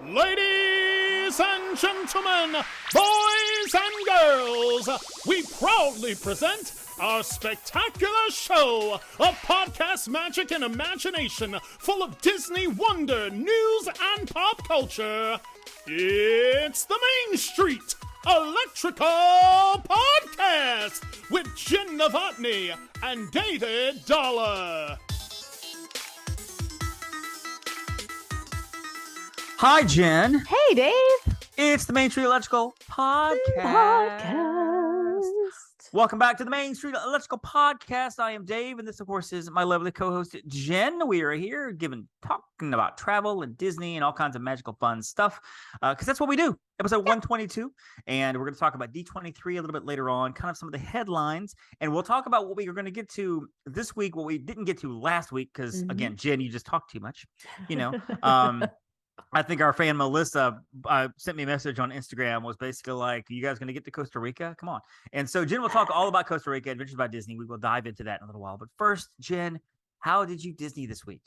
Ladies and gentlemen, boys and girls, we proudly present our spectacular show of podcast magic and imagination full of Disney wonder, news, and pop culture. It's the Main Street Electrical Podcast with Jenn Dave and David Dollar. Hi, Jen. Hey, Dave. It's the Main Street Electrical Podcast. Welcome back to the Main Street Electrical Podcast. I am Dave, and this, of course, is my lovely co-host, Jen. We are here talking about travel and Disney and all kinds of magical fun stuff, because that's what we do. Episode 122, and we're going to talk about D23 a little bit later on, kind of some of the headlines, and we'll talk about what we are going to get to this week, what we didn't get to last week, because, again, Jen, you just talked too much, you know. I think our fan Melissa sent me a message on Instagram, was basically like, you guys going to get to Costa Rica? Come on. And so Jen will talk all about Costa Rica, Adventures by Disney. We will dive into that in a little while. But first, Jen, how did you Disney this week?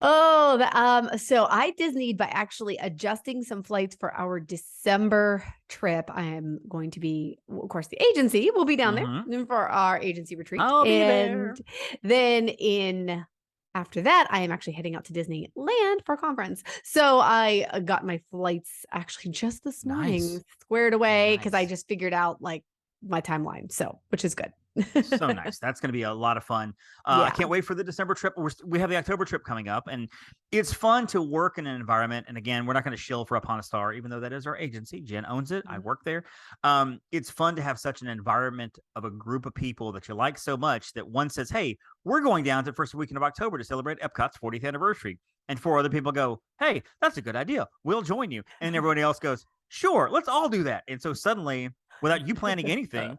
So I Disneyed by actually adjusting some flights for our December trip. I am going to be, of course, the agency will be down there for our agency retreat. I'll be there. Then after that, I am actually heading out to Disneyland for a conference. So I got my flights actually just this morning squared away because I just figured out like my timeline. So, which is good. So nice. That's going to be a lot of fun. I can't wait for the December trip. We have the October trip coming up, and it's fun to work in an environment. And again, we're not going to shill for Upon a Star, even though that is our agency. Jen owns it. I work there. It's fun to have such an environment of a group of people that you like so much that one says, hey, we're going down to the first weekend of October to celebrate Epcot's 40th anniversary. And four other people go, hey, that's a good idea. We'll join you. And everybody else goes, sure, let's all do that. And so suddenly, without you planning anything,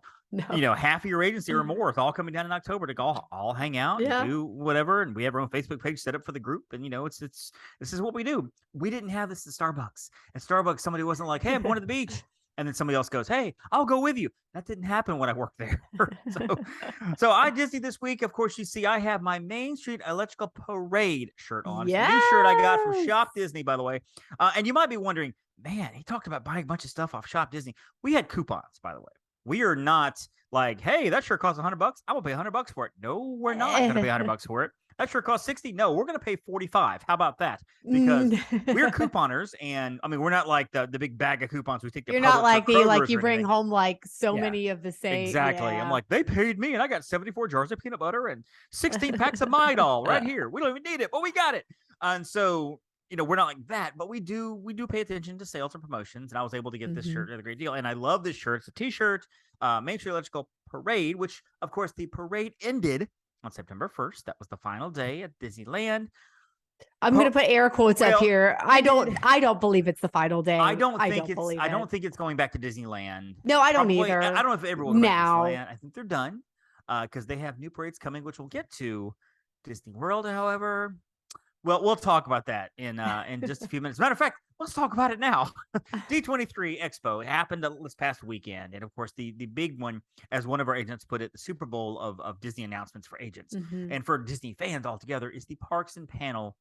you know, half of your agency or more is all coming down in October to all hang out and do whatever. And we have our own Facebook page set up for the group. And, you know, this is what we do. We didn't have this at Starbucks. At Starbucks, somebody wasn't like, hey, I'm going to the beach. And then somebody else goes, hey, I'll go with you. That didn't happen when I worked there. So I Disney this week. Of course, you see, I have my Main Street Electrical Parade shirt on. It's a new shirt I got from Shop Disney, by the way. And you might be wondering, man, he talked about buying a bunch of stuff off Shop Disney. We had coupons, by the way. We are not like, hey, that shirt costs $100. I'm gonna pay $100 for it. No, we're not gonna pay $100 for it. That shirt costs $60. No, we're gonna pay $45. How about that? Because we're couponers, and I mean, we're not like the big bag of coupons we take. You're not like me, like you bring home like so many of the same. Exactly. I'm like, they paid me, and I got 74 jars of peanut butter and 16 packs of Midol right here. We don't even need it, but we got it. And so, you know, we're not like that, but we do pay attention to sales and promotions. And I was able to get this shirt at a great deal. And I love this shirt. It's a t-shirt, Main Street Electrical Parade, which of course the parade ended on September 1st. That was the final day at Disneyland. I'm going to put air quotes up here. I don't believe it's the final day. I don't think it's going back to Disneyland. No, I don't either. I don't know if everyone now. I think they're done because they have new parades coming, which we'll get to. Disney World, however. Well, we'll talk about that in just a few minutes. Matter of fact, let's talk about it now. D23 Expo happened this past weekend. And of course, the big one, as one of our agents put it, the Super Bowl of Disney announcements for agents. And for Disney fans altogether is the Parks and Panel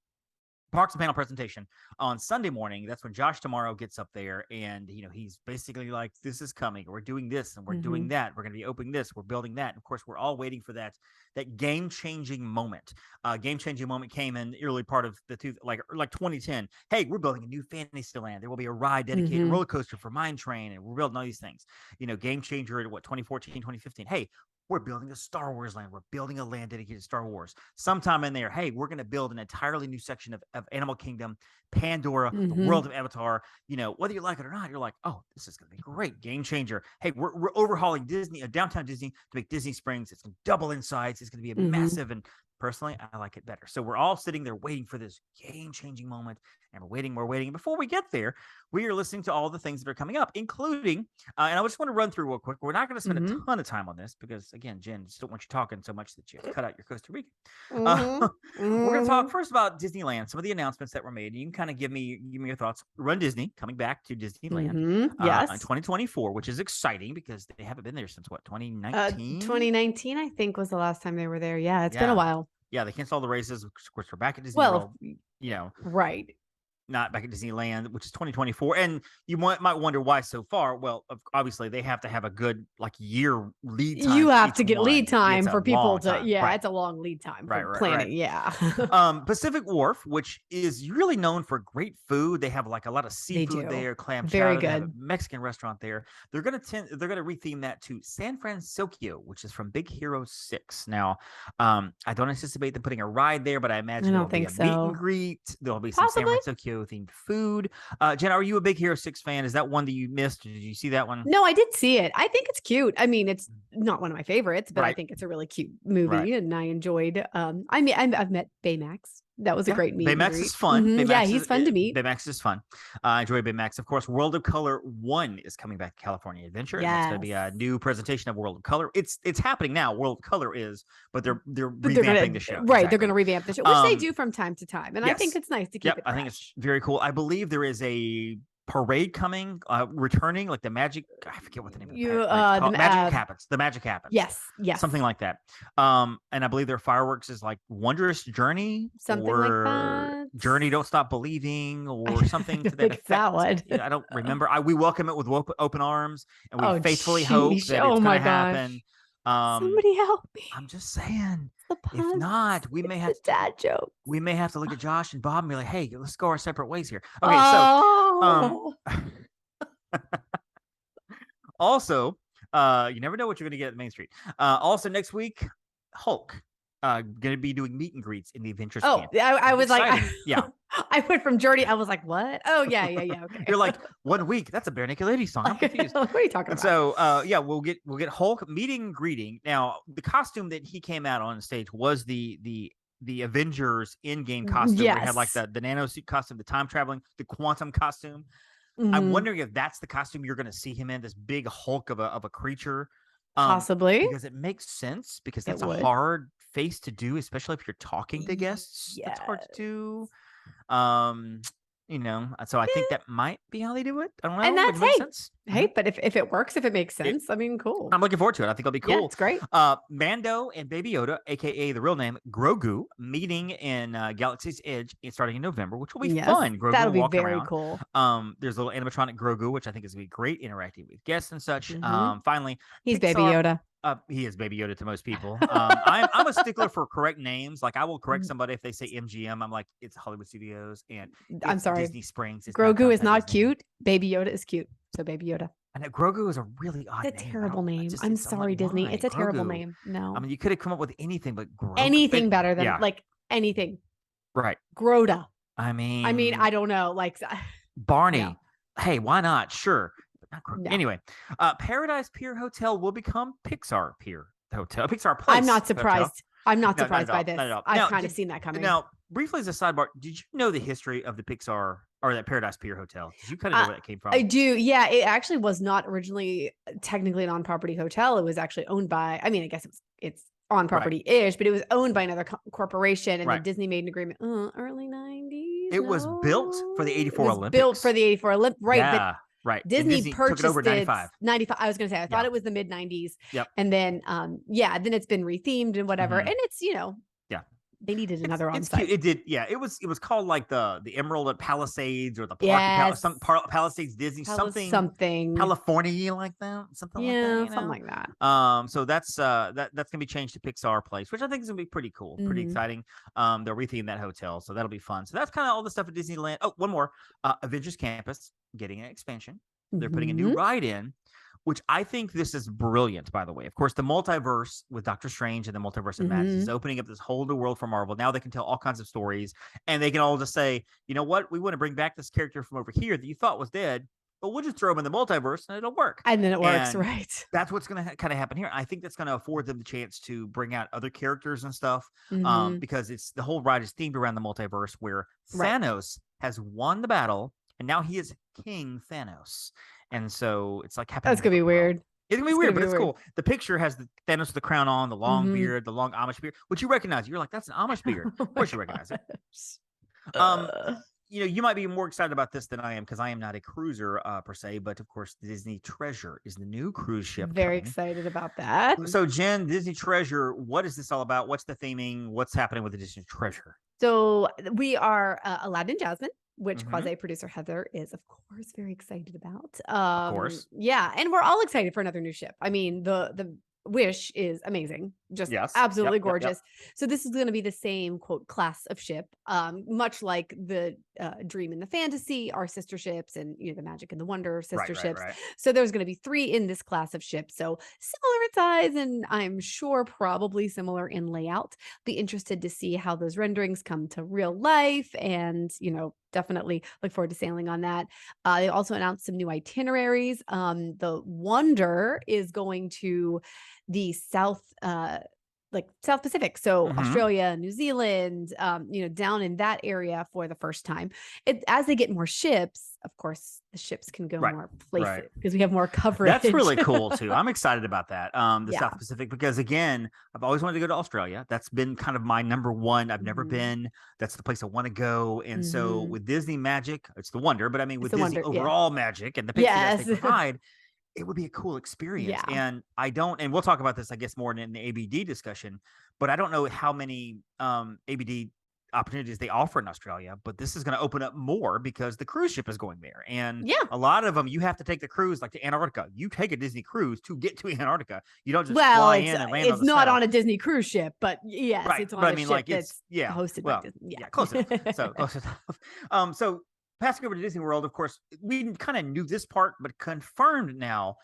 presentation on Sunday morning. That's when Josh Tomorrow gets up there, and you know, he's basically like, this is coming, we're doing this and we're doing that, we're going to be opening this, we're building that. And of course, we're all waiting for that game-changing moment. Game-changing moment came in the early part of the like 2010. Hey, we're building a new Fantasyland. There will be a ride dedicated roller coaster for Mine Train, and we're building all these things. You know, game changer at 2014, 2015. Hey, we're building a Star Wars land. We're building a land dedicated to Star Wars. Sometime in there, hey, we're going to build an entirely new section of Animal Kingdom, Pandora, the world of Avatar. You know, whether you like it or not, you're like, oh, this is going to be great. Game changer. Hey, we're overhauling Disney, downtown Disney, to make Disney Springs. It's going to double in size. It's going to be a massive, and personally, I like it better. So we're all sitting there waiting for this game-changing moment, and we're waiting. And before we get there, we are listening to all the things that are coming up, including, and I just want to run through real quick. We're not going to spend a ton of time on this because, again, Jen, just don't want you talking so much that you have to cut out your Costa Rica. We're going to talk first about Disneyland, some of the announcements that were made. You can kind of give me your thoughts. Run Disney coming back to Disneyland in 2024, which is exciting because they haven't been there since 2019? 2019, I think, was the last time they were there. Yeah, it's been a while. Yeah, they canceled all the races. Of course, we're back at Disney World. You know, right. not back at Disneyland, which is 2024. And you might wonder why so far. Well, obviously they have to have a good year lead time. You for have each to get one. lead time It's a for people long to, time. yeah, Right. it's a long lead time for Right. planning. Yeah. Pacific Wharf, which is really known for great food. They have a lot of seafood do. there, clam Very chowder. They have a good. Mexican restaurant there. They're gonna retheme that to San Francisco, which is from Big Hero 6. Now, I don't anticipate them putting a ride there, but I imagine don't there'll be think a meet so. and greet. There'll be some San Possibly. Francisco themed food. Jen, are you a Big Hero 6 fan? Is that one that you missed? Did you see that one? No, I did see it. I think it's cute. I mean, it's not one of my favorites, but I Right. think it's a really cute movie, Right. and I enjoyed. I mean, I've met Baymax. That was a great meet. Baymax is fun. Mhm. Baymax Yeah, he's fun to meet. Baymax is fun. I enjoy Baymax. Of course, World of Color 1 is coming back to California Adventure. And that's going to be a new presentation of World of Color. It's happening now. World of Color is, but they're revamping the show. Right. Exactly. They're going to revamp the show, which they do from time to time. And I yes. think it's nice to keep it I think it's very cool. I believe there is a parade coming, returning, like the magic. I forget what the name of the magic happens. The magic happens. Yes, something like that. And I believe their fireworks is like Wondrous Journey, something or like that. Journey Don't Stop Believing, or something to that effect. That one. I don't remember. We welcome it with open arms, and we faithfully hope that it's going to happen. Somebody help me! I'm just saying. The puns. If not, we may have to dad joke. We may have to look at Josh and Bob and be like, "Hey, let's go our separate ways here." Okay, also, you never know what you're going to get at Main Street. Also, next week, Hulk going to be doing meet and greets in the Avengers Campus. I was exciting. like, yeah. I went from Journey. I was like, what? Oh, yeah. Okay. You're like, 1 week. That's a Bare Naked Ladies song. I'm confused. What are you talking about? So, we'll get Hulk meeting and greeting. Now, the costume that he came out on stage was the Avengers in-game costume. Yes. We had like the nano suit costume, the time traveling, the quantum costume. Mm-hmm. I'm wondering if that's the costume you're going to see him in, this big Hulk of a creature. Possibly. Because it makes sense, because that's a hard face to do, especially if you're talking to guests. Yes. It's hard to do. So I think that might be how they do it. I don't know. And that's sense. Hey, but if it works, if it makes sense, I mean, cool. I'm looking forward to it. I think it'll be cool. Yeah, it's great. Mando and Baby Yoda, aka the real name Grogu, meeting in Galaxy's Edge starting in November, which will be fun. Grogu that'll be very around. Cool. There's a little animatronic Grogu, which I think is going to be great interacting with guests and such. Mm-hmm. Finally, he's Baby Yoda. He is Baby Yoda to most people. I'm a stickler for correct names. Like, I will correct somebody if they say MGM. I'm like, it's Hollywood Studios, and I'm sorry, Disney Springs. Grogu is not cute. Baby Yoda is cute. So Baby Yoda. And Grogu is a really odd name. It's a terrible name. I'm sorry, Disney. It's a terrible name. No. I mean, you could have come up with anything but Grogu. Anything better than anything. Right. Groda. I mean, I don't know. Like Barney. Yeah. Hey, why not? Sure. No. Anyway, Paradise Pier Hotel will become Pixar Pier Hotel. Pixar Place. I'm not surprised. Hotel. I'm not surprised by this. I've kind of seen that coming. Now, briefly as a sidebar, did you know the history of the Pixar or that Paradise Pier Hotel? Did you kind of know where that came from? I do. Yeah, it actually was not originally technically an on-property hotel. It was actually owned by. I mean, I guess it's on property-ish, but it was owned by another corporation, and then Disney made an agreement. Early 90s. It was built for the '84 Olympics. Built for the '84 Olympics, right? Yeah. But right. Disney purchased took it over it 95. 95. I was going to say, I thought it was the mid 90s. Yep. And then, then it's been rethemed and whatever. And it's, they needed another on site. It did. Yeah. It was called like the Emerald at Palisades or the Palisades Disney, something California like that. Something like that. Something like that. So that's going to be changed to Pixar Place, which I think is going to be pretty cool. Pretty exciting. They'll retheme that hotel. So that'll be fun. So that's kind of all the stuff at Disneyland. Oh, one more. Avengers Campus getting an expansion. They're putting a new ride in, which I think this is brilliant, by the way. Of course, the multiverse with Doctor Strange and the Multiverse of Madness is opening up this whole new world for Marvel. Now they can tell all kinds of stories, and they can all just say, you know what? We want to bring back this character from over here that you thought was dead, but we'll just throw him in the multiverse and it'll work. And then it works, right? That's what's going to kind of happen here. I think that's going to afford them the chance to bring out other characters and stuff, because the whole ride is themed around the multiverse where Thanos has won the battle, and now he is King Thanos. And so it's like happening. That's gonna be weird. It's gonna be weird, but it's cool. The picture has the Thanos with the crown on, the long beard, the long Amish beard, which you recognize. You're like, that's an Amish beard. Of course you recognize it. You might be more excited about this than I am, because I am not a cruiser per se, but of course, Disney Treasure is the new cruise ship. Very excited about that. So, Jen, Disney Treasure, what is this all about? What's the theming? What's happening with the Disney Treasure? So we are Aladdin and Jasmine. which quasi-producer Heather is, of course, very excited about. Of course. Yeah, and we're all excited for another new ship. I mean, the Wish is amazing, just Yes. absolutely Yep. gorgeous. So this is going to be the same quote class of ship, much like the Dream and the Fantasy, our sister ships, and the Magic and the Wonder sister ships. Right. So there's going to be 3 in this class of ship. So similar in size, and I'm sure probably similar in layout. Be interested to see how those renderings come to real life, and definitely look forward to sailing on that. They also announced some new itineraries. The Wonder is going to the South Pacific. So Australia, New Zealand, down in that area for the first time. As they get more ships, of course, the ships can go more places because we have more coverage. That's really cool too. I'm excited about that. South Pacific, because again, I've always wanted to go to Australia. That's been kind of my number one. I've never been. That's the place I want to go. And so with Disney Magic, it's the Wonder, but I mean with Disney overall magic and the pictures that they provide, it would be a cool experience. And and we'll talk about this, I guess, more in the ABD discussion, but I don't know how many ABD opportunities they offer in Australia, but this is going to open up more because the cruise ship is going there. And a lot of them, you have to take the cruise like to Antarctica. You take a Disney cruise to get to Antarctica. You don't just fly in and land on the It's not snow. on a Disney cruise ship, but yes, it's on a ship that's hosted by Disney. Yeah, close enough. So close enough. So passing over to Disney World, of course, we kind of knew this part, but confirmed now.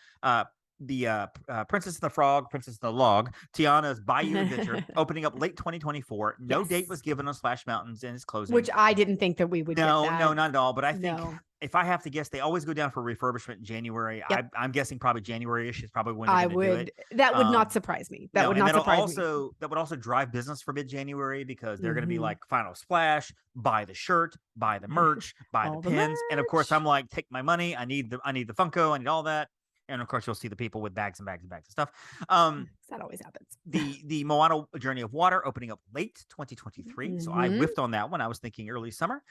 The Princess and the Frog, Princess and the Log, Tiana's Bayou Adventure, opening up late 2024. No date was given on Splash Mountains and its closing. Which I didn't think that we would get that. No, not at all. But I think if I have to guess, they always go down for refurbishment in January. I'm guessing probably January-ish is probably when they're going to do it. That would not surprise me. That would not surprise me. That would also drive business for mid-January because they're going to be like Final Splash, buy the shirt, buy the merch, buy the pins. And of course, I'm like, take my money. I need the Funko. I need all that. And of course, you'll see the people with bags and bags and bags of stuff. That always happens. The Moana Journey of Water opening up late 2023. So I whiffed on that one. I was thinking early summer.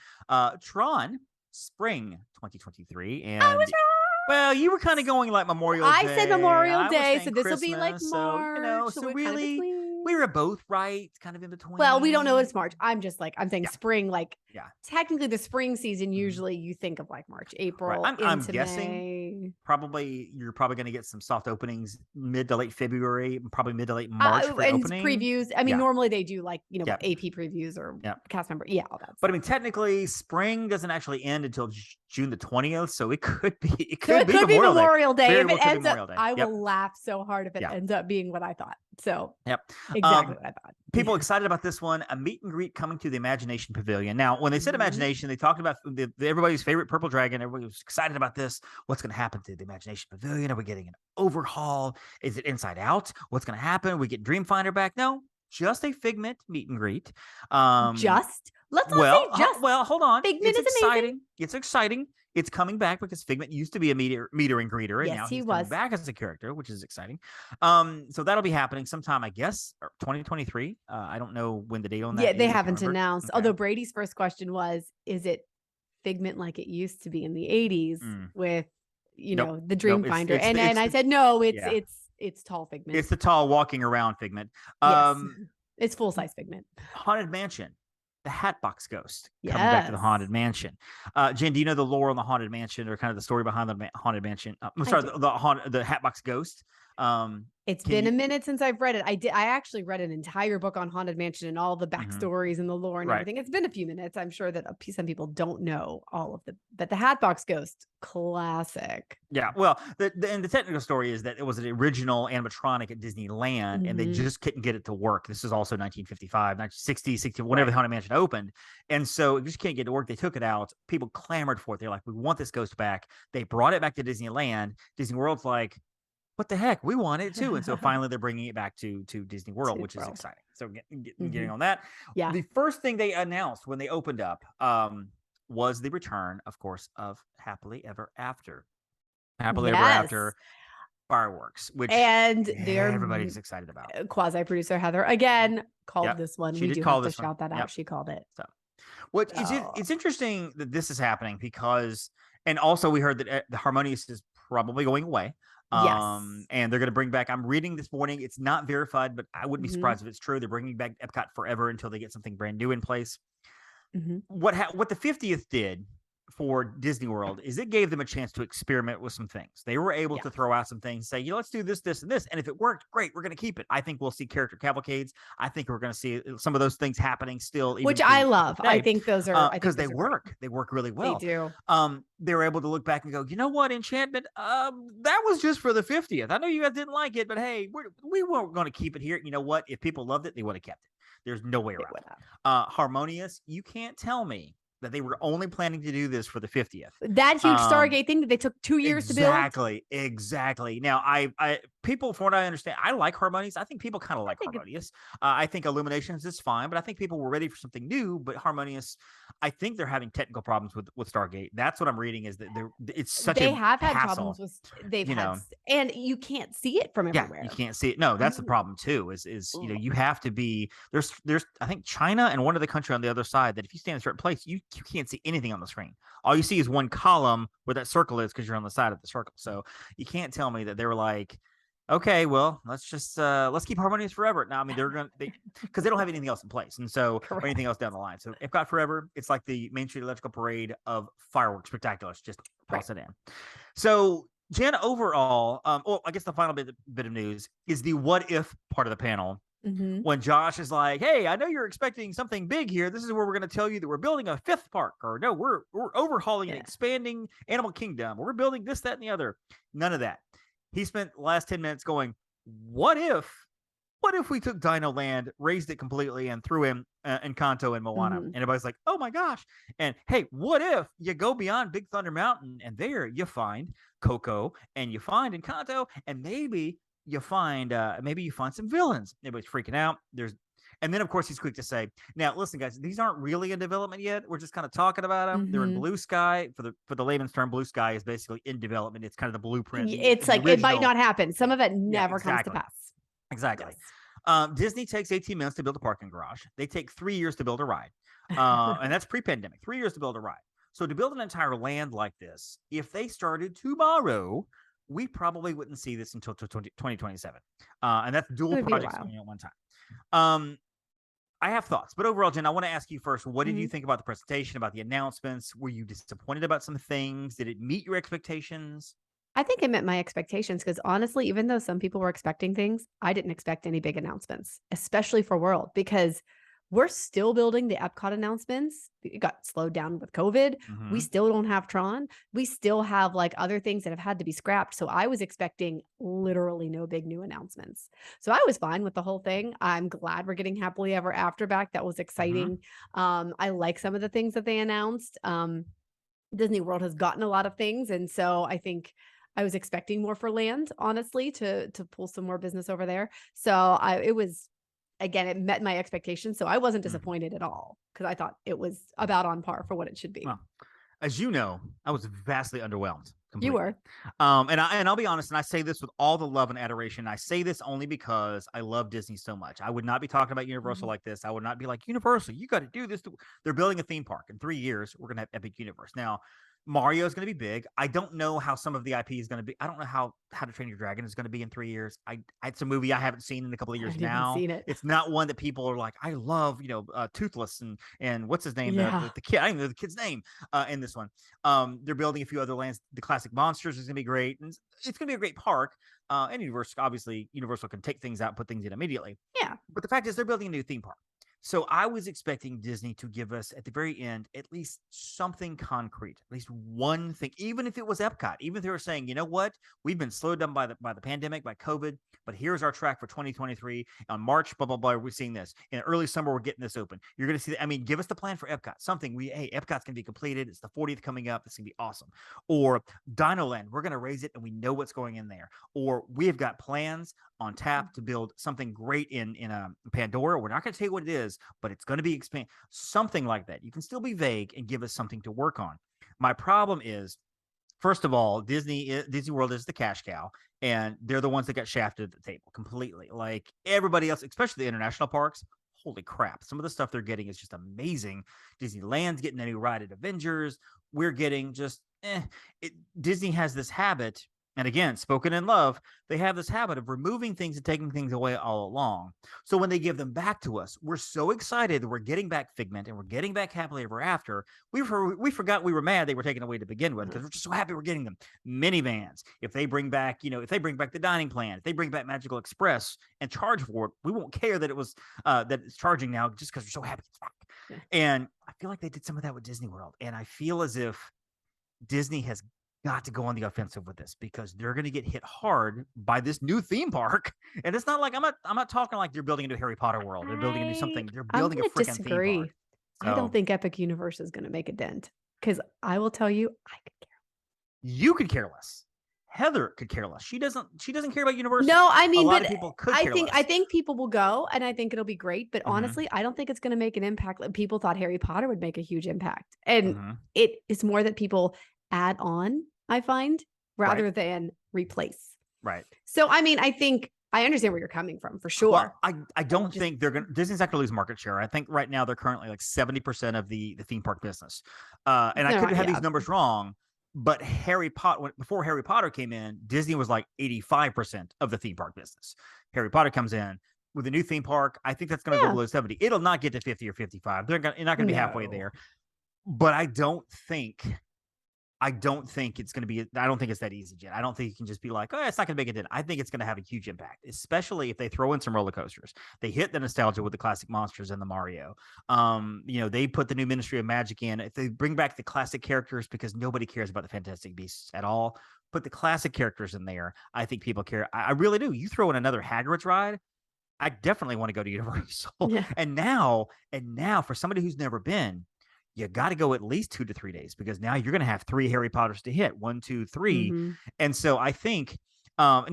Tron spring 2023. And I was wrong. Well, you were kind of going like Memorial Day. I said Memorial Day, so this will be like March. So really, we were both right, kind of in between. Well, we don't know it's March. I'm saying spring. Like, technically, the spring season. Usually, you think of like March, April. Right. I'm guessing May. You're probably going to get some soft openings mid to late February, probably mid to late March for opening previews. I mean, normally they do like AP previews or cast member. Yeah, all that. But I mean, technically, spring doesn't actually end until June the 20th, so it could be. It could be Memorial Day. If it ends up, I Yep. will laugh so hard if it ends up being what I thought. So exactly what I thought. People excited about this one. A meet and greet coming to the Imagination Pavilion. Now, when they said Imagination, they talked about everybody's favorite purple dragon. Everybody was excited about this. What's going to happen to the Imagination Pavilion? Are we getting an overhaul? Is it inside out? What's going to happen? We get Dreamfinder back? No, just a Figment meet and greet. Let's not say just. Well, hold on. Figment is exciting. amazing. It's exciting. It's coming back because Figment used to be a meter and greeter, and yes, now he's coming back as a character, which is exciting. So that'll be happening sometime, I guess, 2023. I don't know when the date on that. Yeah, they haven't announced. Okay. Although Brady's first question was, "Is it Figment like it used to be in the '80s with the Dreamfinder?" And I said, "No, it's tall Figment. It's the tall walking around Figment. Yes, it's full size Figment." Haunted Mansion. The Hatbox Ghost coming back to the Haunted Mansion. Jen, do you know the lore on the Haunted Mansion or kind of the story behind the Haunted Mansion? I'm sorry, the Hatbox Ghost. It's been a minute since I've read it. I actually read an entire book on Haunted Mansion and all the backstories and the lore and everything. It's been a few minutes. I'm sure that some people don't know all of but the Hatbox Ghost, classic. Yeah, well, the technical story is that it was an original animatronic at Disneyland and they just couldn't get it to work. This is also 1955, 1960, 60, whenever the Haunted Mansion opened. And so it just can't get to work. They took it out. People clamored for it. They're like, we want this ghost back. They brought it back to Disneyland. Disney World's like, what the heck? We want it too. And so finally they're bringing it back to Disney World, which is exciting. So getting on that. Yeah. The first thing they announced when they opened up was the return, of course, of Happily Ever After. Happily Ever After fireworks, which everybody's excited about. Quasi-producer Heather again called this one. We do have to shout that out. She called it. So it's interesting that this is happening because, and also we heard that the Harmonious is probably going away. And they're going to bring back, I'm reading this morning, it's not verified, but I wouldn't be surprised if it's true. They're bringing back Epcot forever until they get something brand new in place. What the 50th did for Disney World is it gave them a chance to experiment with some things. They were able to throw out some things, say, let's do this, this, and this. And if it worked, great, we're going to keep it. I think we'll see character cavalcades. I think we're going to see some of those things happening still. Which I love. Today. I think those are, because they work. Great. They work really well. They do. They were able to look back and go, you know what, Enchantment, that was just for the 50th. I know you guys didn't like it, but hey, we weren't going to keep it here. You know what? If people loved it, they would have kept it. There's no way around it. Harmonious, you can't tell me that they were only planning to do this for the 50th. That huge Stargate thing that they took 2 years to build. Exactly. Now, I people, from what I understand, I like Harmonious. I think people kind of like Harmonious. I think Illuminations is fine, but I think people were ready for something new. But Harmonious, I think they're having technical problems with Stargate. That's what I'm reading, is that it's such they a have had hassle. Problems with and you can't see it from everywhere. Yeah, you can't see it. No, that's the problem too. Is you have to be there's I think China and one other country on the other side that if you stand in a certain place, you can't see anything on the screen. All you see is one column where that circle is because you're on the side of the circle. So you can't tell me that they were like, okay, well, let's keep Harmonious forever. Now, I mean, because they don't have anything else in place, and so or anything else down the line. So Epcot forever. It's like the Main Street Electrical Parade of fireworks spectaculars. Just toss it in. So Jen, overall, I guess the final bit of news is the what if part of the panel. When Josh is like, hey, I know you're expecting something big here. This is where we're going to tell you that we're building a 5th park, or no, we're overhauling and expanding Animal Kingdom, or we're building this, that, and the other. None of that. He spent the last 10 minutes going, what if we took Dino Land, raised it completely, and threw in Encanto and Moana? And everybody's like, oh my gosh. And hey, what if you go beyond Big Thunder Mountain, and there you find Coco, and you find Encanto, and maybe you find some villains. Everybody's freaking out. And then of course he's quick to say, now listen guys, these aren't really in development yet. We're just kind of talking about them. They're in blue sky. For the layman's term, blue sky is basically in development. It's kind of the blueprint. It's like it might not happen. Some of it never comes to pass. Exactly. Yes. Disney takes 18 minutes to build a parking garage. They take 3 years to build a ride. And that's pre-pandemic. 3 years to build a ride. So to build an entire land like this, if they started tomorrow, we probably wouldn't see this until 2027. And that's dual projects going at one time. I have thoughts, but overall, Jen, I want to ask you first, what did you think about the presentation, about the announcements? Were you disappointed about some things? Did it meet your expectations? I think it met my expectations because honestly, even though some people were expecting things, I didn't expect any big announcements, especially for World, because we're still building the Epcot announcements. It got slowed down with COVID. We still don't have Tron. We still have like other things that have had to be scrapped. So I was expecting literally no big new announcements. So I was fine with the whole thing. I'm glad we're getting Happily Ever After back. That was exciting. I like some of the things that they announced. Disney World has gotten a lot of things. And so I think I was expecting more for land, honestly, to pull some more business over there. So again, it met my expectations. So I wasn't disappointed at all because I thought it was about on par for what it should be. Well, as you know, I was vastly underwhelmed. Completely. You were. And I'll be honest, and I say this with all the love and adoration. I say this only because I love Disney so much. I would not be talking about Universal like this. I would not be like, Universal, you got to do this. They're building a theme park. In 3 years, we're going to have Epic Universe. Now, Mario is going to be big. I don't know how some of the IP is going to be. I don't know how to Train Your Dragon is going to be in 3 years. It's a movie I haven't seen in a couple of years now. It's not one that people are like, I love, Toothless and what's his name? The kid. I don't even know the kid's name in this one. They're building a few other lands. The classic monsters is going to be great. And it's going to be a great park. And Universal can take things out and put things in immediately. Yeah. But the fact is they're building a new theme park. So I was expecting Disney to give us at the very end at least something concrete, at least one thing, even if it was Epcot, even if they were saying, you know what, we've been slowed down by the pandemic, by COVID, but here's our track for 2023. On March, blah, blah, blah, we're seeing this. In early summer, we're getting this open. You're going to see that. I mean, give us the plan for Epcot. Something Epcot's going to be completed. It's the 40th coming up. It's going to be awesome. Or Dino Land, we're going to raise it and we know what's going in there. Or we've got plans on tap to build something great in Pandora. We're not going to tell you what it is, but it's going to be expand, something like that. You can still be vague and give us something to work on. My problem is, first of all, Disney World is the cash cow, and they're the ones that got shafted at the table completely. Like everybody else, especially the international parks, holy crap. Some of the stuff they're getting is just amazing. Disneyland's getting a new ride at Avengers. We're getting just, Disney has this habit And again, spoken in love, they have this habit of removing things and taking things away all along. So when they give them back to us, we're so excited that we're getting back Figment and we're getting back Happily Ever After. We forgot we were mad they were taken away to begin with because we're just so happy we're getting them. Minivans, if they bring back, if they bring back the dining plan, if they bring back Magical Express and charge for it, we won't care that it was that it's charging now just because we're so happy it's back. Yeah. And I feel like they did some of that with Disney World, and I feel as if Disney has got to go on the offensive with this because they're going to get hit hard by this new theme park. And it's not like I'm not talking like they're building a new Harry Potter world. They're building a new something. They're building a freaking theme park. So, I don't think Epic Universe is going to make a dent because I will tell you, I could care less. You could care less. Heather could care less. She doesn't care about Universal. No, I mean, a lot of people could care less. I think people will go and I think it'll be great. But honestly, I don't think it's going to make an impact. Like, people thought Harry Potter would make a huge impact. And it is more that people add on, I find, rather than replace. Right. So, I mean, I think I understand where you're coming from for sure. Well, I don't think Disney's not going to lose market share. I think right now they're currently like 70% of the theme park business. And I could have these numbers wrong, but before Harry Potter came in, Disney was like 85% of the theme park business. Harry Potter comes in with a new theme park. I think that's going to go below 70. It'll not get to 50 or 55. You're not going to be halfway there. But I don't think it's going to be. I don't think it's that easy, Jen. I don't think you can just be like, oh, it's not going to make it in. I think it's going to have a huge impact, especially if they throw in some roller coasters. They hit the nostalgia with the classic monsters and the Mario. They put the new Ministry of Magic in. If they bring back the classic characters, because nobody cares about the Fantastic Beasts at all, put the classic characters in there. I think people care. I really do. You throw in another Hagrid's ride, I definitely want to go to Universal. Yeah. And now, for somebody who's never been, you got to go at least 2 to 3 days because now you're going to have 3 Harry Potters to hit 1, 2, 3. And so I think now,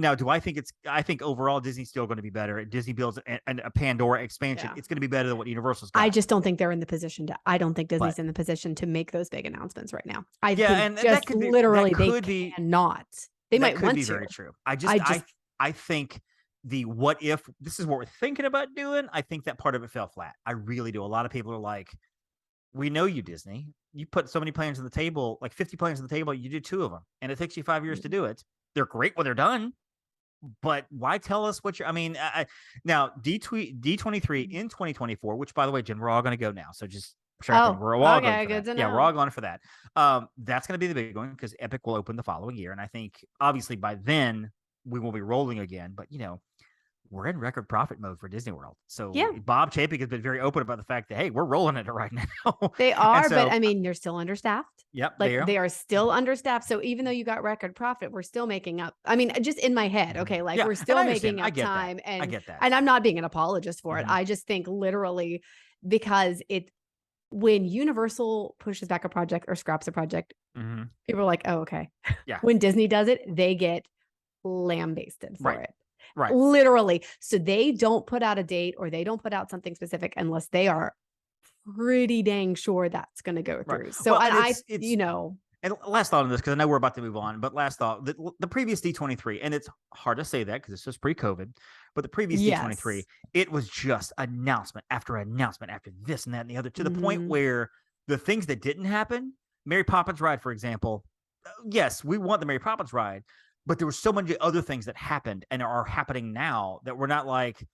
I think overall Disney's still going to be better. Disney builds a Pandora expansion. It's going to be better than what Universal's got. I just don't think they're in the position I don't think Disney's in the position to make those big announcements right now. I think and just that could be, literally they cannot. They might want to. That could be very true. I think the what if this is what we're thinking about doing, I think that part of it fell flat. I really do. A lot of people are like, we know you, Disney. You put so many plans on the table, like 50 plans on the table. You do 2 of them, and it takes you 5 years to do it. They're great when they're done, but why tell us what you're? I mean, now D23 in 2024, which by the way, Jen, we're all going to go now. So just we're all going for that. Yeah, we're all going for that. That's going to be the big one because Epic will open the following year, and I think obviously by then we will be rolling again. But we're in record profit mode for Disney World. So Bob Chapek has been very open about the fact that, hey, we're rolling it right now. They are, but I mean, you're still understaffed. Yep. They are still understaffed. So even though you got record profit, we're still making up. I mean, just in my head. Okay. We're still making up time. And I get that. And I'm not being an apologist for it. I just think literally because when Universal pushes back a project or scraps a project, people are like, oh, okay. Yeah. When Disney does it, they get lambasted for it. Right. Literally. So they don't put out a date or they don't put out something specific unless they are pretty dang sure that's going to go through. Right. So and last thought on this, because I know we're about to move on, but last thought, the previous D23, and it's hard to say that because it's just pre-COVID, but the previous D23, it was just announcement after announcement after this and that and the other, to the point where the things that didn't happen, Mary Poppins ride, for example, yes, we want the Mary Poppins ride, but there were so many other things that happened and are happening now that we're not like,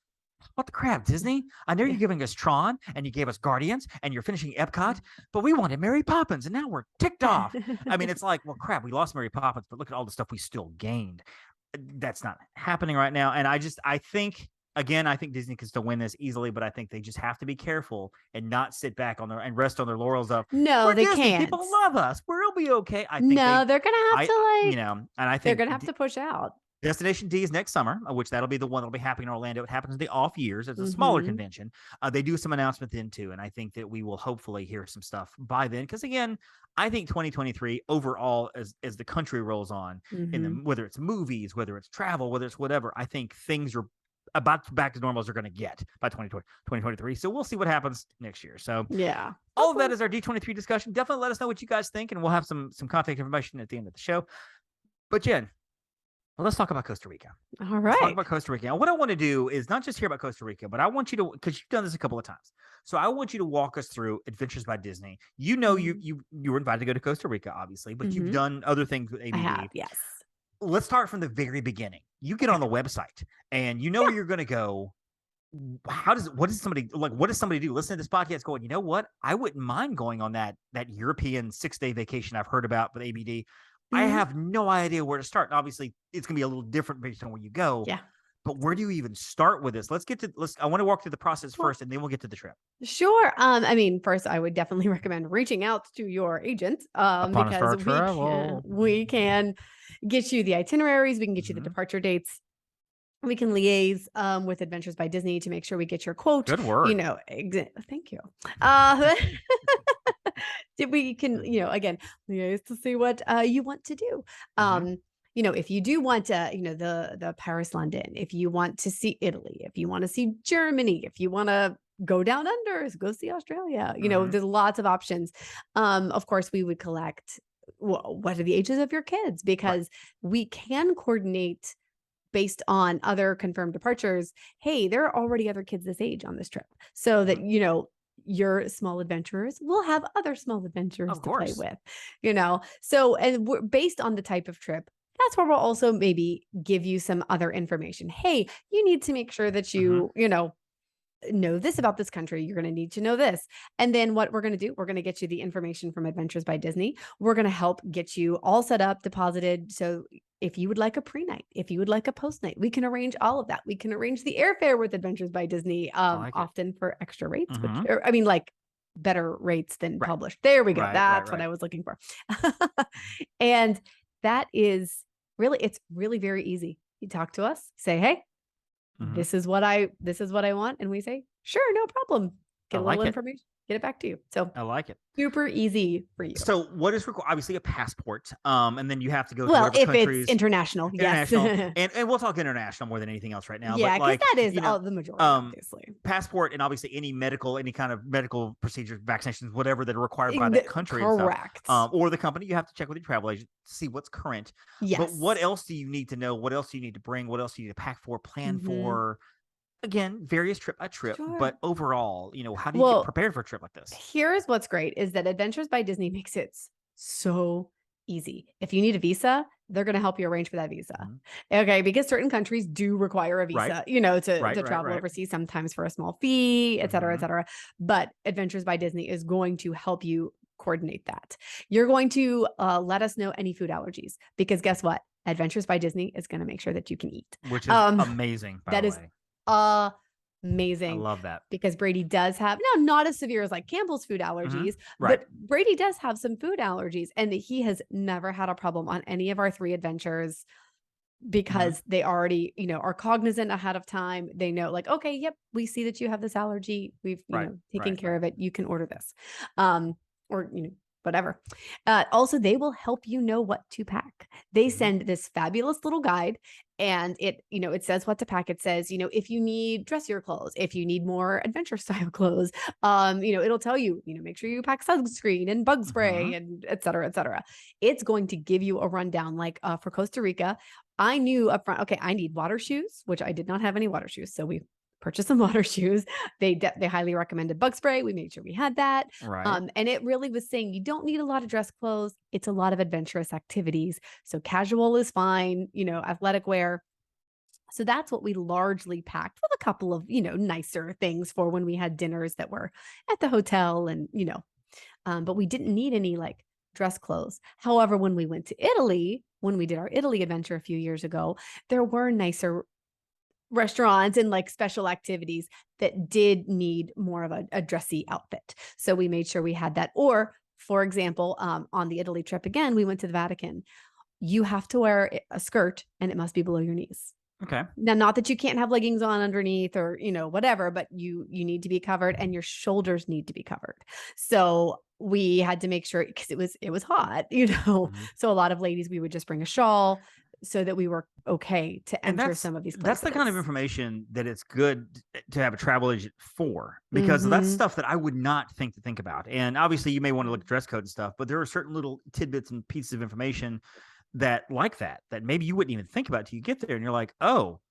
what the crap, Disney? I know you're giving us Tron and you gave us Guardians and you're finishing Epcot, but we wanted Mary Poppins and now we're ticked off. I mean, it's like, well, crap, we lost Mary Poppins, but look at all the stuff we still gained. That's not happening right now. And I think Disney can still win this easily, but I think they just have to be careful and not sit back and rest on their laurels of, no, they Disney, can't. People love us. We'll be okay. I think they're going to have to and I think they're going to have to push out. Destination D is next summer, which that'll be the one that'll be happening in Orlando. It happens in the off years. It's a smaller convention. They do some announcement then too. And I think that we will hopefully hear some stuff by then. Because again, I think 2023 overall, as the country rolls on, whether it's movies, whether it's travel, whether it's whatever, I think things are about back to normal as they're going to get by 2023. So we'll see what happens next year. So all of that is our D23 discussion. Definitely let us know what you guys think, and we'll have some contact information at the end of the show. But Jen, let's talk about Costa Rica. All right. Let's talk about Costa Rica. And what I want to do is not just hear about Costa Rica, but I want you to, because you've done this a couple of times. So I want you to walk us through Adventures by Disney. You were invited to go to Costa Rica, obviously, but you've done other things with ABD. I have, yes. let's start from the very beginning. You get on the website and you know where you're going to go. What does somebody do? Listen to this podcast going, you know what? I wouldn't mind going on that European 6-day vacation I've heard about with ABD. I have no idea where to start. And obviously, it's going to be a little different based on where you go. Yeah. But where do you even start with this? I want to walk through the process first, and then we'll get to the trip. Sure. I mean, first, I would definitely recommend reaching out to your agent because we can get you the itineraries. We can get you the departure dates. We can liaise with Adventures by Disney to make sure we get your quote. Good work. Thank you. We can, again, liaise to see what you want to do. If you do want to, the Paris, London, if you want to see Italy, if you want to see Germany, if you want to go down under, go see Australia, there's lots of options. Of course, we would collect what are the ages of your kids, because we can coordinate based on other confirmed departures. Hey, there are already other kids this age on this trip, so that, your small adventurers will have other small adventurers to play with, so, and we're based on the type of trip. That's where we'll also maybe give you some other information. Hey, you need to make sure that you, know this about this country. You're going to need to know this. And then what we're going to do, we're going to get you the information from Adventures by Disney. We're going to help get you all set up, deposited. So if you would like a pre-night, if you would like a post-night, we can arrange all of that. We can arrange the airfare with Adventures by Disney, often for extra rates, like better rates than published. There we go. That's what I was looking for. And that is really, it's really very easy. You talk to us, say, hey, this is what I want. And we say, sure, no problem. Get a little information, get it back to you. So I like it. Super easy for you. So what is required? Obviously a passport. And then you have to go to if it's international. Yes. and we'll talk international more than anything else right now. Yeah, because that is the majority, obviously. Passport and obviously any kind of medical procedures, vaccinations, whatever that are required by that country. Correct. Or the company. You have to check with your travel agent to see what's current. Yes. But what else do you need to know? What else do you need to bring? What else do you need to pack for, plan for? Again, various trip by trip, but overall, how do you get prepared for a trip like this? Here's what's great is that Adventures by Disney makes it so easy. If you need a visa, they're going to help you arrange for that visa. Okay. Because certain countries do require a visa, to travel overseas, sometimes for a small fee, et cetera, et cetera. But Adventures by Disney is going to help you coordinate that. You're going to let us know any food allergies, because guess what? Adventures by Disney is going to make sure that you can eat. Which is amazing, by the way. Amazing. I love that, because Brady does have not as severe as like Campbell's food allergies, but Brady does have some food allergies, and he has never had a problem on any of our 3 adventures, because they already, are cognizant ahead of time. They know, like, okay, yep, we see that you have this allergy. We've taken care of it. You can order this, or whatever. Also, they will help you know what to pack. They send this fabulous little guide, and it says what to pack. It says, if you need dressier clothes, if you need more adventure style clothes, it'll tell you, make sure you pack sunscreen and bug spray and et cetera, et cetera. It's going to give you a rundown. Like for Costa Rica, I knew upfront, okay, I need water shoes, which I did not have any water shoes. So we purchased some water shoes. They highly recommended bug spray. We made sure we had that. Right. And it really was saying you don't need a lot of dress clothes. It's a lot of adventurous activities. So casual is fine, athletic wear. So that's what we largely packed, with a couple of, nicer things for when we had dinners that were at the hotel, and, but we didn't need any like dress clothes. However, when we went to Italy, when we did our Italy adventure a few years ago, there were nicer restaurants and like special activities that did need more of a dressy outfit. So we made sure we had that. Or for example, on the Italy trip, again, we went to the Vatican. You have to wear a skirt, and it must be below your knees. Okay. Now, not that you can't have leggings on underneath or, whatever, but you need to be covered, and your shoulders need to be covered. So we had to make sure, because it was hot, so a lot of ladies, we would just bring a shawl, so that we were okay to enter some of these places. That's the kind of information that it's good to have a travel agent for, because that's stuff that I would not think about. And obviously you may want to look at dress code and stuff, but there are certain little tidbits and pieces of information that maybe you wouldn't even think about till you get there, and you're like, oh,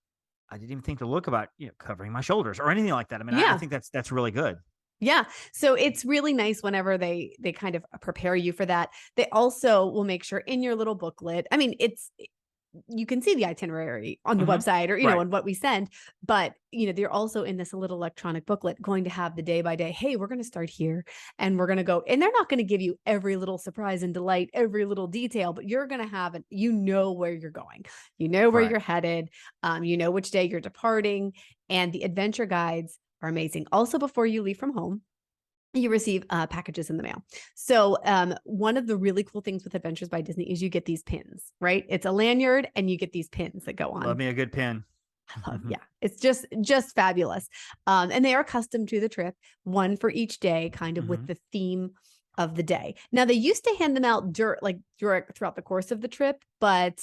I didn't even think to look about, covering my shoulders or anything like that. I mean, I think that's really good. Yeah. So it's really nice whenever they kind of prepare you for that. They also will make sure in your little booklet, I mean, you can see the itinerary on the website or, you know, on what we send, but, you know, they're also in this little electronic booklet going to have the day by day. Hey, we're going to start here and we're going to go, and they're not going to give you every little surprise and delight, every little detail, but you're going to have it. You know where you're going, you know where you're headed, you know which day you're departing, and the adventure guides are amazing. Also, before you leave from home, you receive packages in the mail. So one of the really cool things with Adventures by Disney is you get these pins, right? It's a lanyard and you get these pins that go on. Love me a good pin. Yeah, it's just fabulous. And they are custom to the trip, one for each day, kind of with the theme of the day. Now, they used to hand them out throughout the course of the trip, but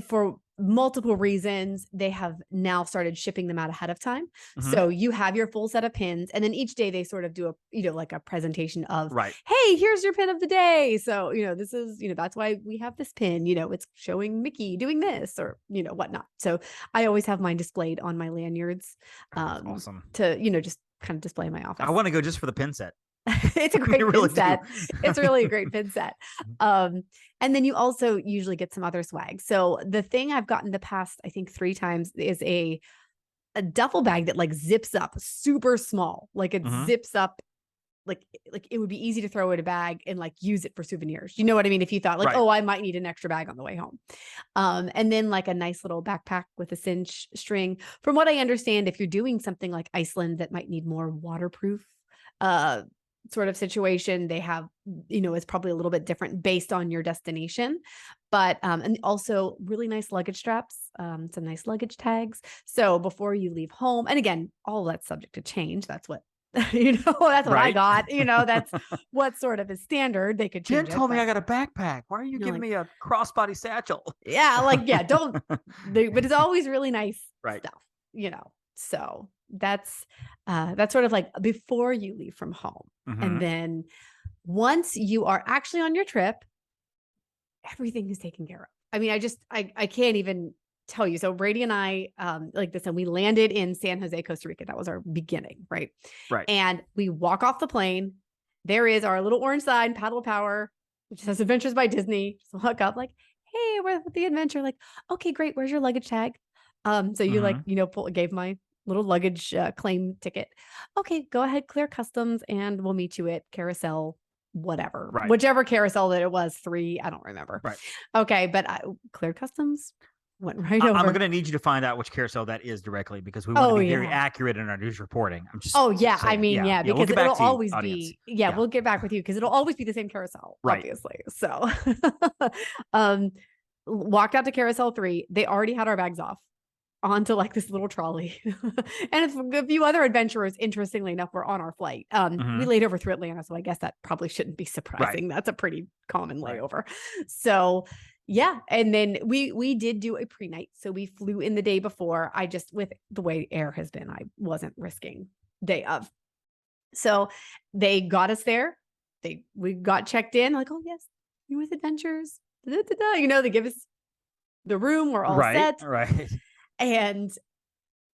for multiple reasons, they have now started shipping them out ahead of time. So you have your full set of pins, and then each day they sort of do a, you know, like a presentation of, hey, here's your pin of the day. So, you know, this is, you know, that's why we have this pin, you know, it's showing Mickey doing this or, you know, whatnot. So I always have mine displayed on my lanyards awesome. To, you know, just kind of display in my office. I want to go just for the pin set. It's a great pin set. It's really a great pin set. And then you also usually get some other swag. So the thing I've gotten the past, I think 3 times, is a duffel bag that like zips up super small. Like it zips up, like it would be easy to throw in a bag and like use it for souvenirs. You know what I mean? If you thought like, oh, I might need an extra bag on the way home. And then like a nice little backpack with a cinch string. From what I understand, if you're doing something like Iceland that might need more waterproof, sort of situation, they have, you know, it's probably a little bit different based on your destination, but and also really nice luggage straps, some nice luggage tags. So before you leave home, and again, all that's subject to change. That's what you know, that's what I got. You know, that's what sort of is standard. They could change. Jen told me I got a backpack. Why are you giving me a crossbody satchel? Yeah, like don't. But it's always really nice stuff. You know, so that's sort of like before you leave from home. And then once you are actually on your trip, everything is taken care of. I mean, I can't even tell you. So Brady and I, like this, and we landed in San Jose, Costa Rica. That was our beginning. Right. And we walk off the plane. There is our little orange sign, Paddle Power, which says Adventures by Disney. Just look up like, hey, we're with the adventure. Like, okay, great. Where's your luggage tag? So you like, you know, gave my little luggage claim ticket. Okay, go ahead, clear customs, and we'll meet you at carousel, whatever, whichever carousel that it was, 3, I don't remember. Okay, but I cleared customs, went right over. I'm going to need you to find out which carousel that is directly, because we want to be very accurate in our news reporting. I'm just I mean, because we'll it'll always be we'll get back with you because it'll always be the same carousel, obviously. So walked out to carousel 3. They already had our bags off onto like this little trolley. And it's a few other adventurers, interestingly enough, were on our flight. We laid over through Atlanta, so I guess that probably shouldn't be surprising. That's a pretty common layover. So yeah, and then we did do a pre-night. So we flew in the day before. I just, with the way air has been, I wasn't risking day of. So they got us there. We got checked in, like, oh yes, you're with Adventures. You know, they give us the room. We're all set. And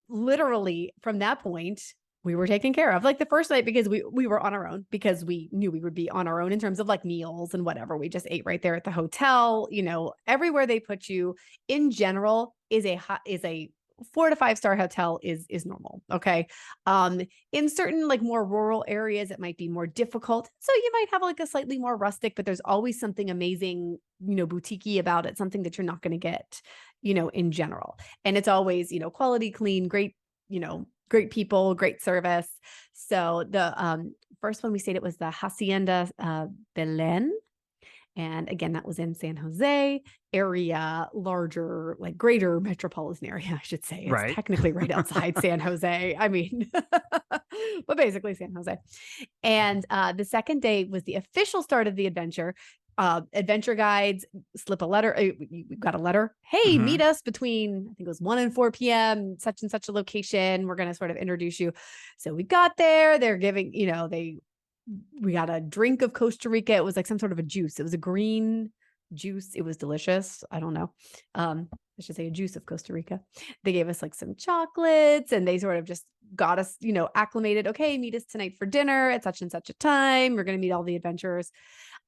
literally from that point, we were taken care of. Like the first night, because we were on our own, because we knew we would be on our own in terms of like meals and whatever. We just ate right there at the hotel. You know, everywhere they put you in general is a 4 to 5 star hotel is normal. Okay. In certain like more rural areas, it might be more difficult. So you might have like a slightly more rustic, but there's always something amazing, you know, boutique-y about it, something that you're not going to get, you know, in general. And it's always, you know, quality, clean, great, you know, great people, great service. So the first one we stayed at was the Hacienda Belen. And again, that was in San Jose area, larger, like greater metropolitan area, I should say. It's technically right outside San Jose. I mean, but basically San Jose. And the second day was the official start of the adventure. Adventure guides slip a letter. We got a letter. Hey, meet us between, I think it was 1 and 4 p.m. such and such a location. We're going to sort of introduce you. So we got there. They're giving, you know, we got a drink of Costa Rica. It was like some sort of a juice. It was a green juice. It was delicious. I don't know. I should say a juice of Costa Rica. They gave us like some chocolates, and they sort of just got us, you know, acclimated. Okay, meet us tonight for dinner at such and such a time. We're going to meet all the adventurers.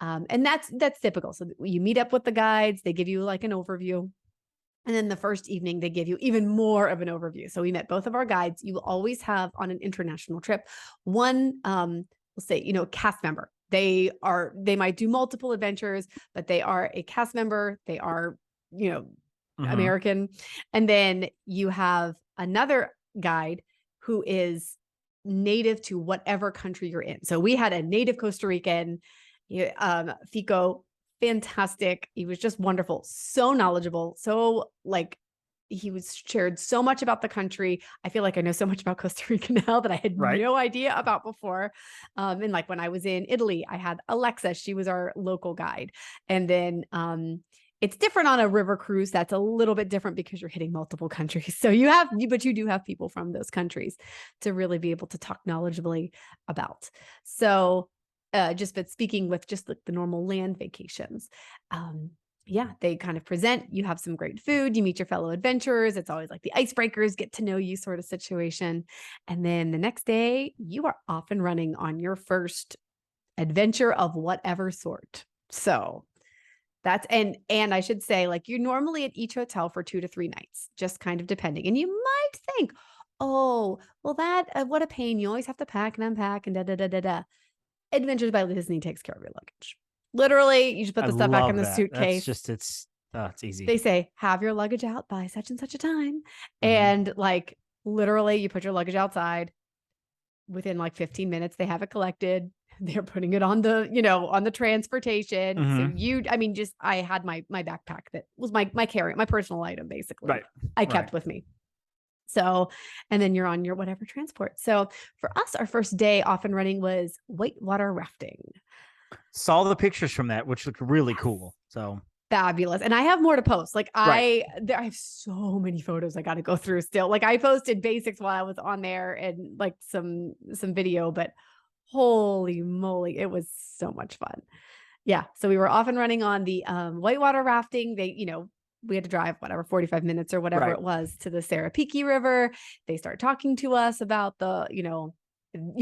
And that's typical. So you meet up with the guides, they give you like an overview. And then the first evening, they give you even more of an overview. So we met both of our guides. You will always have on an international trip, one, we'll say, cast member. They might do multiple adventures, but they are a cast member. They are, American. And then you have another guide who is native to whatever country you're in. So we had a native Costa Rican, Fico, fantastic. He was just wonderful, so knowledgeable, so he was shared so much about the country. I feel like I know so much about Costa Rica now that I had no idea about before. And like when I was in Italy, I had Alexa, she was our local guide. And then it's different on a river cruise. That's a little bit different because you're hitting multiple countries. So but you do have people from those countries to really be able to talk knowledgeably about. So but speaking with just like the normal land vacations, they kind of present, you have some great food, you meet your fellow adventurers. It's always like the icebreakers, get to know you sort of situation. And then the next day you are off and running on your first adventure of whatever sort. So that's, and I should say, like, you're normally at each hotel for 2 to 3 nights, just kind of depending. And you might think, oh, well, what a pain. You always have to pack and unpack and da-da-da-da-da. Adventures by Disney takes care of your luggage. Literally, you just put the stuff back in the suitcase. It's easy. They say, have your luggage out by such and such a time. And like, literally, you put your luggage outside. Within like 15 minutes, they have it collected. They're putting it on the transportation. So I had my backpack that was my personal item, basically. Right. I kept with me. So, and then you're on your whatever transport. So for us, our first day off and running was whitewater rafting. Saw the pictures from that, which looked really cool. So fabulous. And I have more to post. Like I have so many photos I got to go through still. Like I posted basics while I was on there and like some video, but holy moly, it was so much fun. Yeah. So we were off and running on the whitewater rafting. We had to drive 45 minutes or whatever it was to the Sarapiqui River. They start talking to us about the,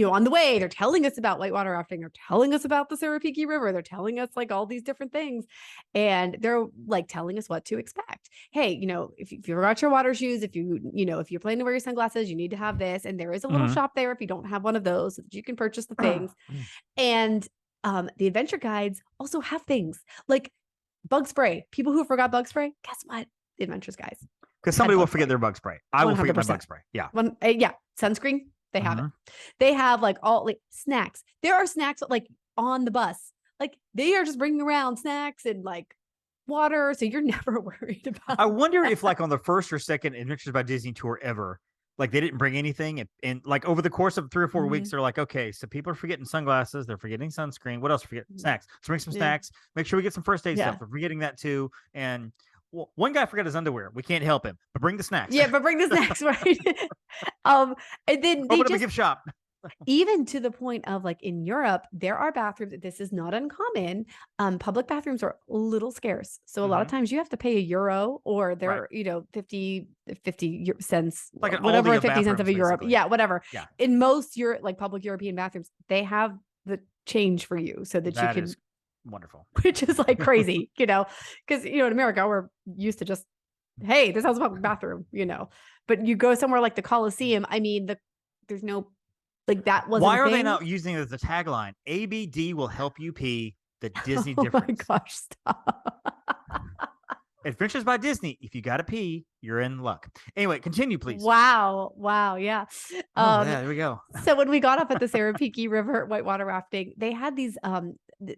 on the way, they're telling us about whitewater rafting. They're telling us about the Sarapiqui River. They're telling us like all these different things. And they're like telling us what to expect. Hey, if you forgot your water shoes, if you're planning to wear your sunglasses, you need to have this. And there is a little shop there if you don't have one of those so that you can purchase the things. And the adventure guides also have things like bug spray. People who forgot bug spray, guess what? The adventures guys. Because somebody will forget their bug spray. I will forget my bug spray. Yeah. Sunscreen. They have it. They have like all like snacks. There are snacks like on the bus. Like they are just bringing around snacks and like water. So you're never worried about I wonder if like on the first or second Adventures by Disney tour ever, like they didn't bring anything. And like over the course of 3 or 4 weeks, they're like, okay, so people are forgetting sunglasses. They're forgetting sunscreen. What else? Snacks. Let's bring some snacks. Make sure we get some first aid stuff. They're forgetting that too. And one guy forgot his underwear. We can't help him, but bring the snacks. Yeah, but bring the snacks, right? And then they open up a gift shop. Even to the point of like in Europe, there are bathrooms. This is not uncommon. Public bathrooms are a little scarce. So a lot of times you have to pay €1 or they're, 50 cents, like whatever, 50 cents of a euro. Yeah, whatever. Yeah. In most like public European bathrooms, they have the change for you so that you can. Is wonderful. Which is like crazy, because, in America, we're used to just, hey, this has a public bathroom, but you go somewhere like the Coliseum. I mean, there's no, like that wasn't. Why are they not using it as a tagline? ABD will help you pee. The Disney difference. Oh my gosh, stop. Adventures by Disney. If you got to pee, you're in luck. Anyway, continue, please. Wow. Yeah. There we go. So when we got up at the Sarapiqui River whitewater rafting, they had these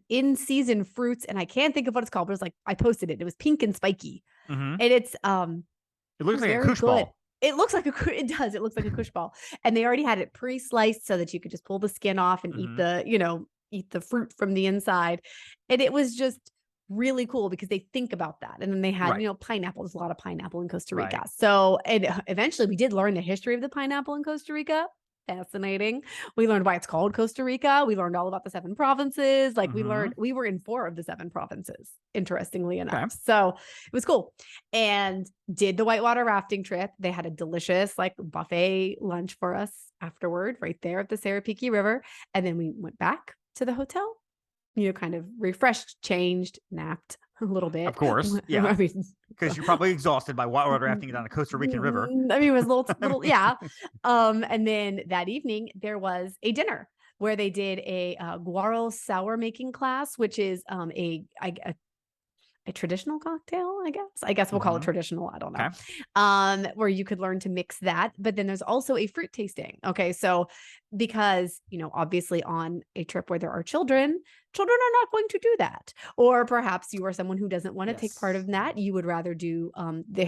in-season fruits, and I can't think of what it's called, but it was like, I posted it. It was pink and spiky. And it's it looks like a koosh ball. It looks like it does. It looks like a koosh ball. And they already had it pre-sliced so that you could just pull the skin off and eat the fruit from the inside. And it was just really cool because they think about that. And then they had, pineapple. There's a lot of pineapple in Costa Rica. Right. So, and eventually we did learn the history of the pineapple in Costa Rica. Fascinating. We learned why it's called Costa Rica. We learned all about the 7 provinces. Like we were in 4 of the 7 provinces, interestingly enough. Okay. So it was cool. And did the whitewater rafting trip. They had a delicious like buffet lunch for us afterward, right there at the Sarapiqui River. And then we went back to the hotel kind of refreshed, changed, napped a little bit. Of course. Yeah. I mean, because you're probably exhausted by water rafting down a Costa Rican river. I mean, it was a little, yeah. And then that evening there was a dinner where they did a guaro sour making class, which is a traditional cocktail, I guess we'll call it traditional. I don't know. Okay. Where you could learn to mix that. But then there's also a fruit tasting. Okay. So because, obviously on a trip where there are children are not going to do that. Or perhaps you are someone who doesn't want to take part of that. You would rather do,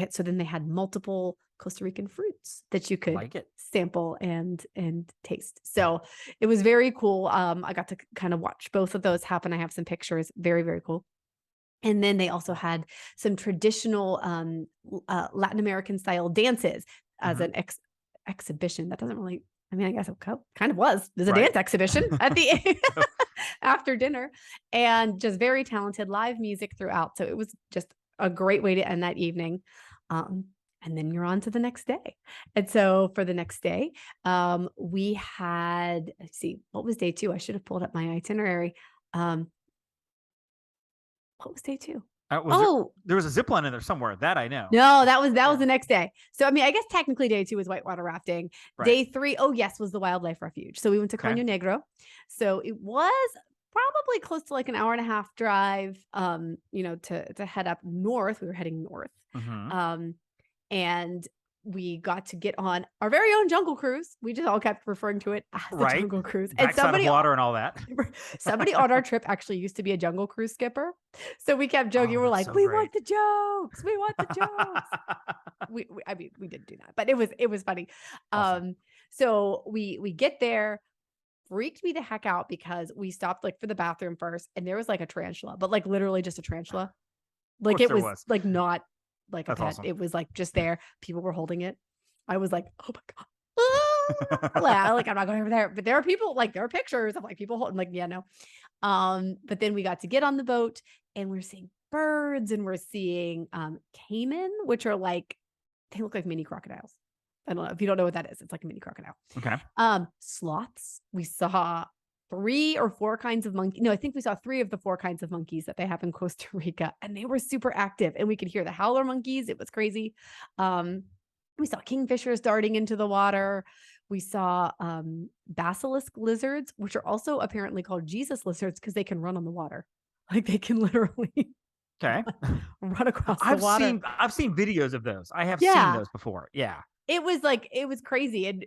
so then they had multiple Costa Rican fruits that you could sample and taste. So it was very cool. I got to kind of watch both of those happen. I have some pictures. Very, very cool. And then they also had some traditional Latin American style dances as an exhibition. That doesn't really, I guess it kind of was. There's a dance exhibition at the after dinner, and just very talented live music throughout. So it was just a great way to end that evening. And then you're on to the next day. And so for the next day, we had, let's see, what was day 2? I should have pulled up my itinerary. What was day 2? There was a zip line in there somewhere. That I know. No, that was the next day. So, I guess technically day 2 was whitewater rafting. Right. Day 3, was the wildlife refuge. So we went to Caño Negro. So it was probably close to like an hour and a half drive, to head up north. We were heading north. And we got to get on our very own jungle cruise. We just all kept referring to it as the jungle cruise. And somebody water and all that. Somebody on our trip actually used to be a jungle cruise skipper. So we kept joking. We're like, we want the jokes. We want the jokes. we didn't do that, but it was funny. Awesome. So we get there, freaked me the heck out because we stopped like for the bathroom first, and there was like a tarantula, but like literally just a tarantula. Like it was like not like a pet. Awesome. It was like just there. People were holding it. I was like, oh my God. Like I'm not going over there. But there are people, like there are pictures of like people holding, like, yeah, no. But then we got to get on the boat and we're seeing birds and we're seeing caiman, which are like, they look like mini crocodiles. I don't know if you don't know what that is. It's like a mini crocodile. Okay. Sloths. We saw 3 or 4 kinds of monkey. No, I think we saw 3 of the 4 kinds of monkeys that they have in Costa Rica, and they were super active, and we could hear the howler monkeys. It was crazy. We saw kingfishers darting into the water. We saw basilisk lizards, which are also apparently called Jesus lizards because they can run on the water. Like they can literally run across the water. I've seen videos of those. I have seen those before. Yeah. It was crazy. And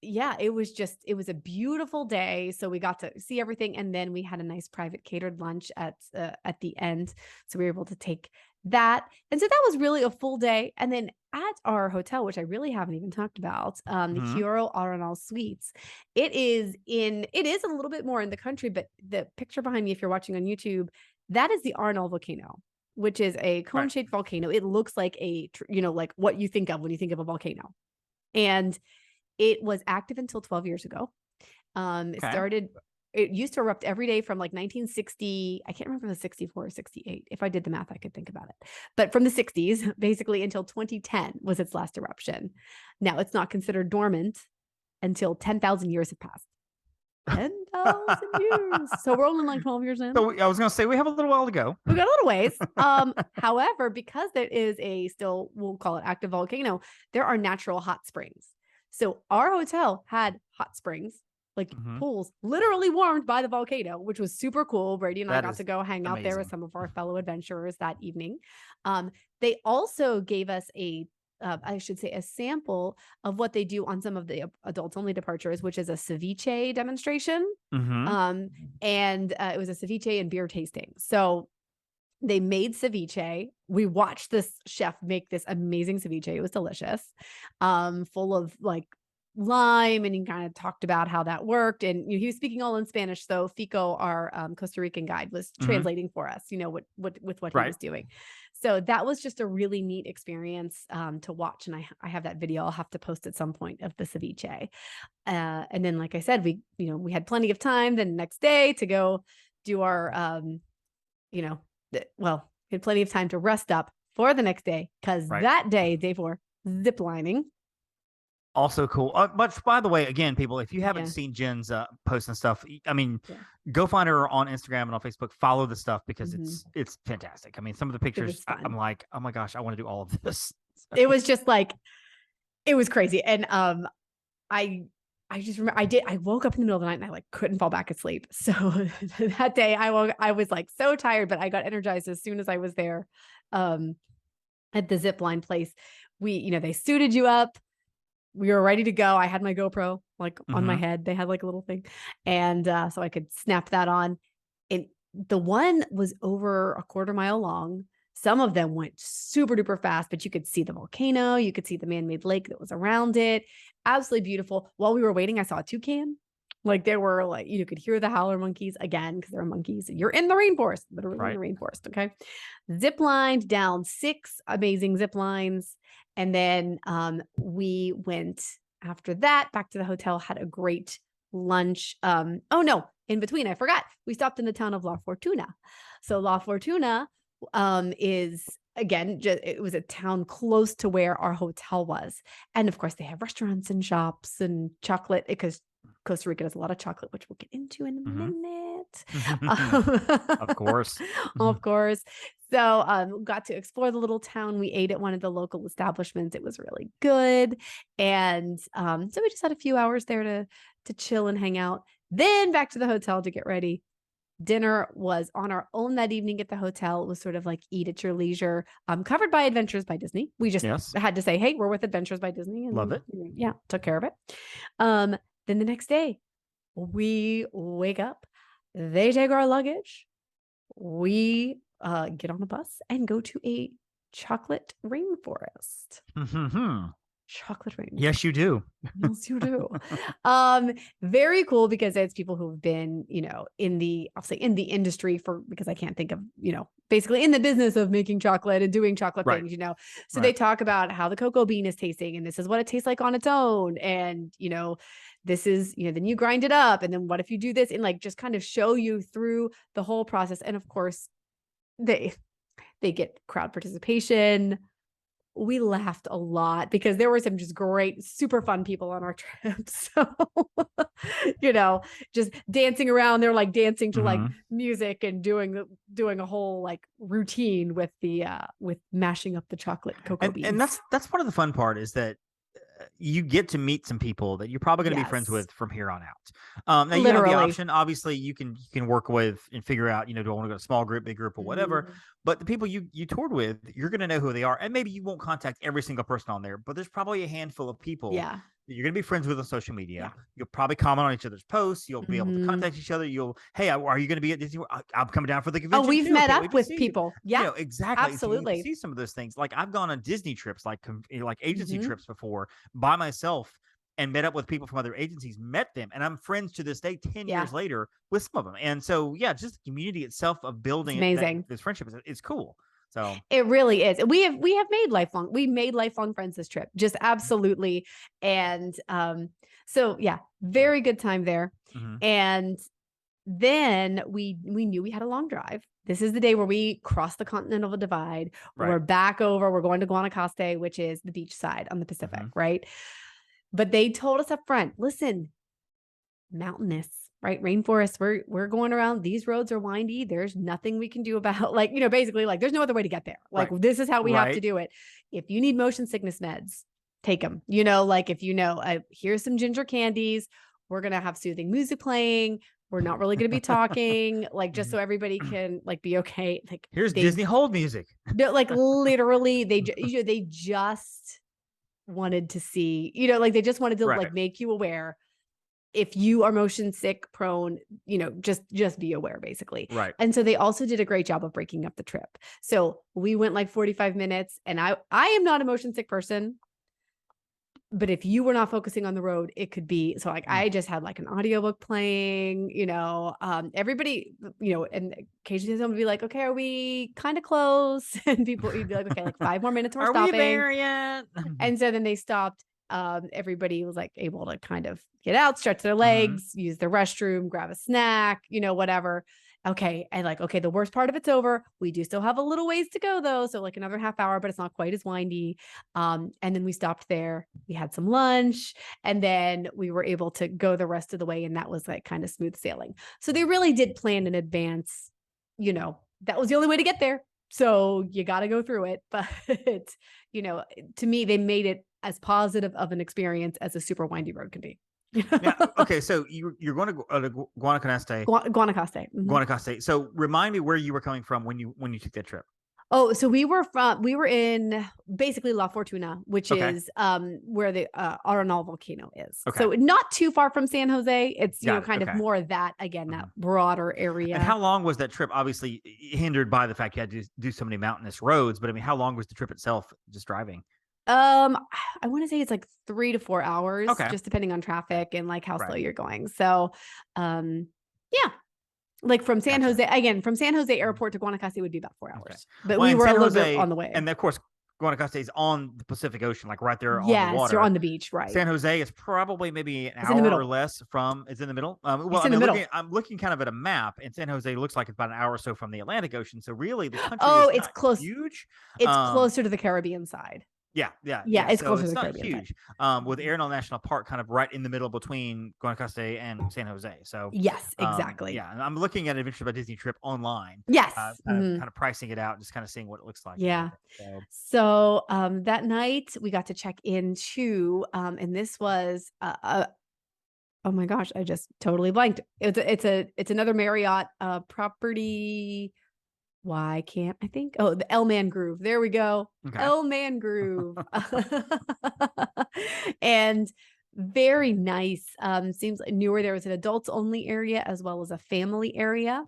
it was a beautiful day. So we got to see everything. And then we had a nice private catered lunch at the end. So we were able to take that. And so that was really a full day. And then at our hotel, which I really haven't even talked about, the Hierro Arenal Suites, it is a little bit more in the country, but the picture behind me, if you're watching on YouTube, that is the Arenal volcano, which is a cone-shaped volcano. It looks like like what you think of when you think of a volcano. And it was active until 12 years ago. It used to erupt every day from like 1960. I can't remember if it was 64 or 68. If I did the math, I could think about it. But from the 60s, basically until 2010 was its last eruption. Now it's not considered dormant until 10,000 years have passed. 10,000 years. So we're only like 12 years in. So I was going to say, we have a little while to go. We've got a little ways. However, because there is we'll call it active volcano, there are natural hot springs. So our hotel had hot springs, like pools, literally warmed by the volcano, which was super cool. Brady and I got to go hang out there with some of our fellow adventurers that evening. They also gave us a sample of what they do on some of the adults only departures, which is a ceviche demonstration. And it was a ceviche and beer tasting. So they made ceviche. We watched this chef make this amazing ceviche. It was delicious, full of like lime, and he kind of talked about how that worked. And he was speaking all in Spanish. So Fico, our Costa Rican guide, was translating for us. What he was doing. So that was just a really neat experience to watch. And I have that video. I'll have to post at some point of the ceviche. And then, like I said, we had plenty of time the next day to go do our, we had plenty of time to rest up for the next day because that day 4, zip lining. Also cool. But by the way, again, people, if you haven't Yeah. seen Jenn's posts and stuff, I mean, Yeah. go find her on Instagram and on Facebook. Follow the stuff because Mhm. it's fantastic. I mean, some of the It pictures, was fun. I'm like, oh my gosh, I want to do all of this. It was just like, it was crazy. And I just remember I woke up in the middle of the night and I like couldn't fall back asleep. So that day I was like so tired, but I got energized as soon as I was there at the zip line place. They suited you up. We were ready to go. I had my GoPro like on my head. They had like a little thing. And so I could snap that on. And the one was over a quarter mile long. Some of them went super duper fast, but you could see the volcano. You could see the man-made lake that was around it. Absolutely beautiful. While we were waiting, I saw a toucan. Like there were like, you could hear the howler monkeys again, because they're monkeys. You're in the rainforest, literally in the rainforest. Okay. Zip lined down 6 amazing zip lines. And then we went after that back to the hotel, had a great lunch. Oh no, in between, I forgot. We stopped in the town of La Fortuna. So La Fortuna is again, it was a town close to where our hotel was. And of course they have restaurants and shops and chocolate, because Costa Rica does a lot of chocolate, which we'll get into in a minute. Of course. Of course. So got to explore the little town. We ate at one of the local establishments. It was really good. And so we just had a few hours there to chill and hang out. Then back to the hotel to get ready. Dinner was on our own that evening at the hotel. It was sort of like eat at your leisure, covered by Adventures by Disney. We just had to say, hey, we're with Adventures by Disney. And love it. Yeah, took care of it. Then the next day, we wake up. They take our luggage. We get on a bus and go to a chocolate rainforest. Chocolate rainforest. Yes, you do. Yes, you do. Very cool, because it's people who have been, I'll say in the industry because I can't think of, basically in the business of making chocolate and doing chocolate things, So they talk about how the cocoa bean is tasting, and this is what it tastes like on its own. And, this is, then you grind it up. And then what if you do this, and like just kind of show you through the whole process. And of course, they get crowd participation. We laughed a lot because there were some just great, super fun people on our trip. So, just dancing around. They're like dancing to like music and doing a whole like routine with with mashing up the chocolate cocoa beans. And that's one of the fun part is that you get to meet some people that you're probably going to be friends with from here on out. Now you have the option. Obviously, you can work with and figure out, do I want to go to small group, big group, or whatever. But the people you toured with, you're going to know who they are, and maybe you won't contact every single person on there, but there's probably a handful of people. Yeah. You're going to be friends with on social media. Yeah. You'll probably comment on each other's posts. You'll be able to contact each other. Hey, are you going to be at Disney? I'm coming down for the convention. Oh, we've met up with people. Yeah, exactly. Absolutely. So you can see some of those things. Like I've gone on Disney trips, like agency trips before by myself, and met up with people from other agencies, met them, and I'm friends to this day, 10 years later, with some of them. And so, just the community itself of building amazing. This friendship is cool. So it really is. We have made lifelong friends this trip. Just absolutely. And so very good time there. And then we knew we had a long drive. This is the day where we crossed the continental divide. Right. We're back over. We're going to Guanacaste, which is the beach side on the Pacific, right? But they told us up front, listen, mountainous, right? Rainforest, we're going around. These roads are windy. There's nothing we can do about basically like there's no other way to get there. Like this is how we have to do it. If you need motion sickness meds, take them, if here's some ginger candies, we're going to have soothing music playing. We're not really going to be talking, like just so everybody can like be okay. Like here's Disney hold music. Like literally they just wanted to see, they just wanted to like make you aware. If you are motion sick prone, just be aware basically. Right. And so they also did a great job of breaking up the trip. So we went like 45 minutes, and I am not a motion sick person, but if you were not focusing on the road, it could be, so like, I just had like an audiobook playing, everybody, and occasionally someone would be like, okay, are we kind of close? And people would be like, okay, like 5 more minutes, we're stopping. Are we there yet? And so then they stopped. Everybody was like able to kind of get out, stretch their legs, use the restroom, grab a snack, whatever. okay. And like, okay, the worst part of it's over. We do still have a little ways to go though. So like another half hour, but it's not quite as windy. And then we stopped there. We had some lunch and then we were able to go the rest of the way. And that was like kind of smooth sailing. So they really did plan in advance. You know, that was the only way to get there. So you got to go through it. But, you know, to me, they made it as positive of an experience as a super windy road can be. Now, okay, so you're going to Guanacaste. Guanacaste. Guanacaste. So remind me where you were coming from when you took that trip. Oh, so we were in basically La Fortuna, which is where the Arenal volcano is. Okay. So not too far from San Jose. It's kind of more of that that broader area. And how long was that trip? Obviously hindered by the fact you had to do so many mountainous roads, but I mean, how long was the trip itself just driving? I want to say it's like 3 to 4 hours, just depending on traffic and like how slow you're going. So, yeah. Like from San Jose, again, from San Jose Airport to Guanacaste would be about 4 hours. But we were a little bit on the way. And of course, Guanacaste is on the Pacific Ocean, like right there on the water. Yes, you're on the beach, right. San Jose is probably maybe an hour or less from, it's in the middle. I'm looking kind of at a map, and San Jose looks like it's about an hour or so from the Atlantic Ocean. So really the country is it's close. Huge. It's closer to the Caribbean side. Yeah. It's so closer it's to the not Caribbean huge. With Arenal National Park kind of right in the middle between Guanacaste and San Jose. So yes, exactly. And I'm looking at Adventure by Disney trip online. Yes, kind of pricing it out, just kind of seeing what it looks like. Yeah. So that night we got to check into, and this was oh my gosh, I just totally blanked. It's another Marriott property. Why can't I think? Oh, the El Mangrove. There we go. Okay. El Mangrove. And very nice. Seems like newer. There was an adults only area as well as a family area.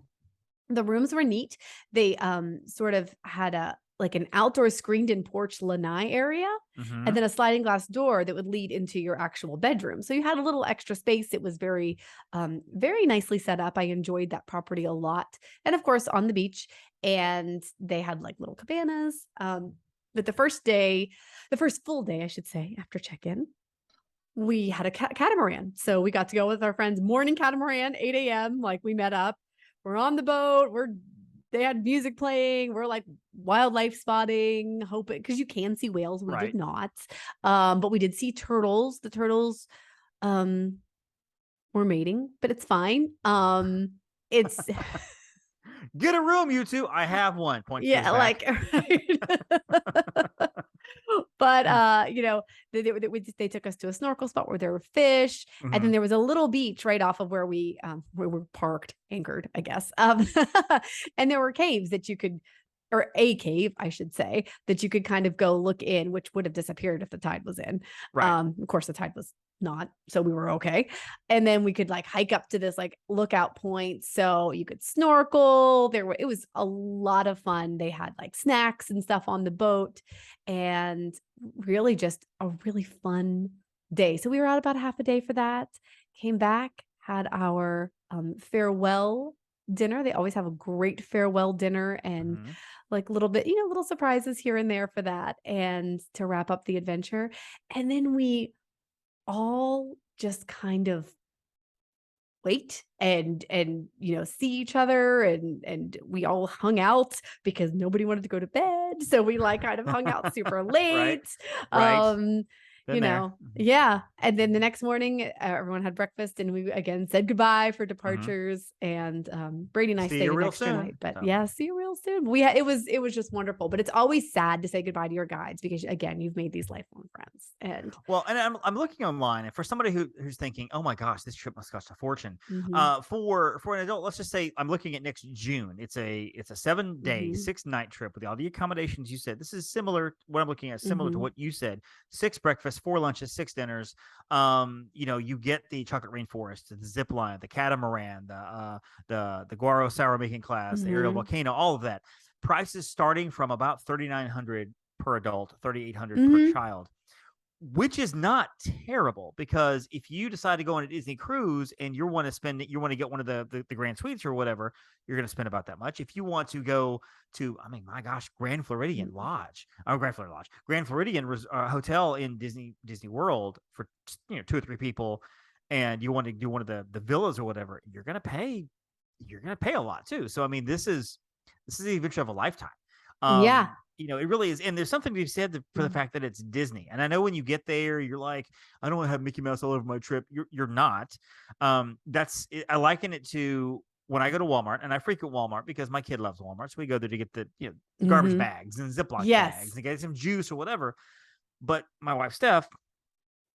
The rooms were neat. They sort of had an outdoor screened in porch lanai area, and then a sliding glass door that would lead into your actual bedroom. So you had a little extra space. It was very, very nicely set up. I enjoyed that property a lot. And of course, on the beach, and they had like little cabanas. But the first full day, I should say, after check-in, we had a catamaran. So we got to go with our friends, morning catamaran, 8 a.m. Like we met up, we're on the boat, they had music playing. We're like wildlife spotting, hoping, because you can see whales. We did not. But we did see turtles. The turtles were mating, but it's fine. It's get a room, you two. I have one. Point. Yeah, like but they took us to a snorkel spot where there were fish, and then there was a little beach right off of where we were parked, anchored, I guess. And there were caves that you could, or a cave, I should say, that you could kind of go look in, which would have disappeared if the tide was in. Of course, the tide was not, so we were okay. And then we could like hike up to this like lookout point, so you could snorkel. It was a lot of fun. They had like snacks and stuff on the boat, and really just a really fun day. So we were out about half a day for that. Came back, had our farewell dinner. They always have a great farewell dinner, and like little surprises here and there for that, and to wrap up the adventure. And then we all just kind of wait and see each other, and we all hung out because nobody wanted to go to bed, so we like kind of hung out super late. Right. Yeah. And then the next morning, everyone had breakfast, and we again said goodbye for departures. And Brady and I stayed an extra night. But see you real soon. It was just wonderful. But it's always sad to say goodbye to your guides because again, you've made these lifelong friends. And I'm looking online, and for somebody who's thinking, oh my gosh, this trip must cost a fortune. For an adult, let's just say I'm looking at next June. It's a 7-day, 6-night trip with all the accommodations you said. This is similar. What I'm looking at is similar to what you said. 6 breakfasts, 4 lunches, 6 dinners. You get the chocolate rainforest, the zip line, the catamaran, the guaro sour making class, the aerial volcano, all of that. Prices starting from about $3,900 per adult, $3,800 per child, which is not terrible, because if you decide to go on a Disney cruise and you want to get one of the grand suites or whatever, you're going to spend about that much. If you want to go to, Grand Floridian hotel in Disney World for 2 or 3 people, and you want to do one of the villas or whatever, you're going to pay you're going to pay a lot too. So, I mean, this is the adventure of a lifetime. Yeah. It really is. And there's something to be said for the fact that it's Disney. And I know when you get there, you're like, I don't want to have Mickey Mouse all over my trip. You're not. I liken it to when I go to Walmart, and I frequent Walmart because my kid loves Walmart. So we go there to get the garbage bags and Ziploc bags and get some juice or whatever. But my wife, Steph,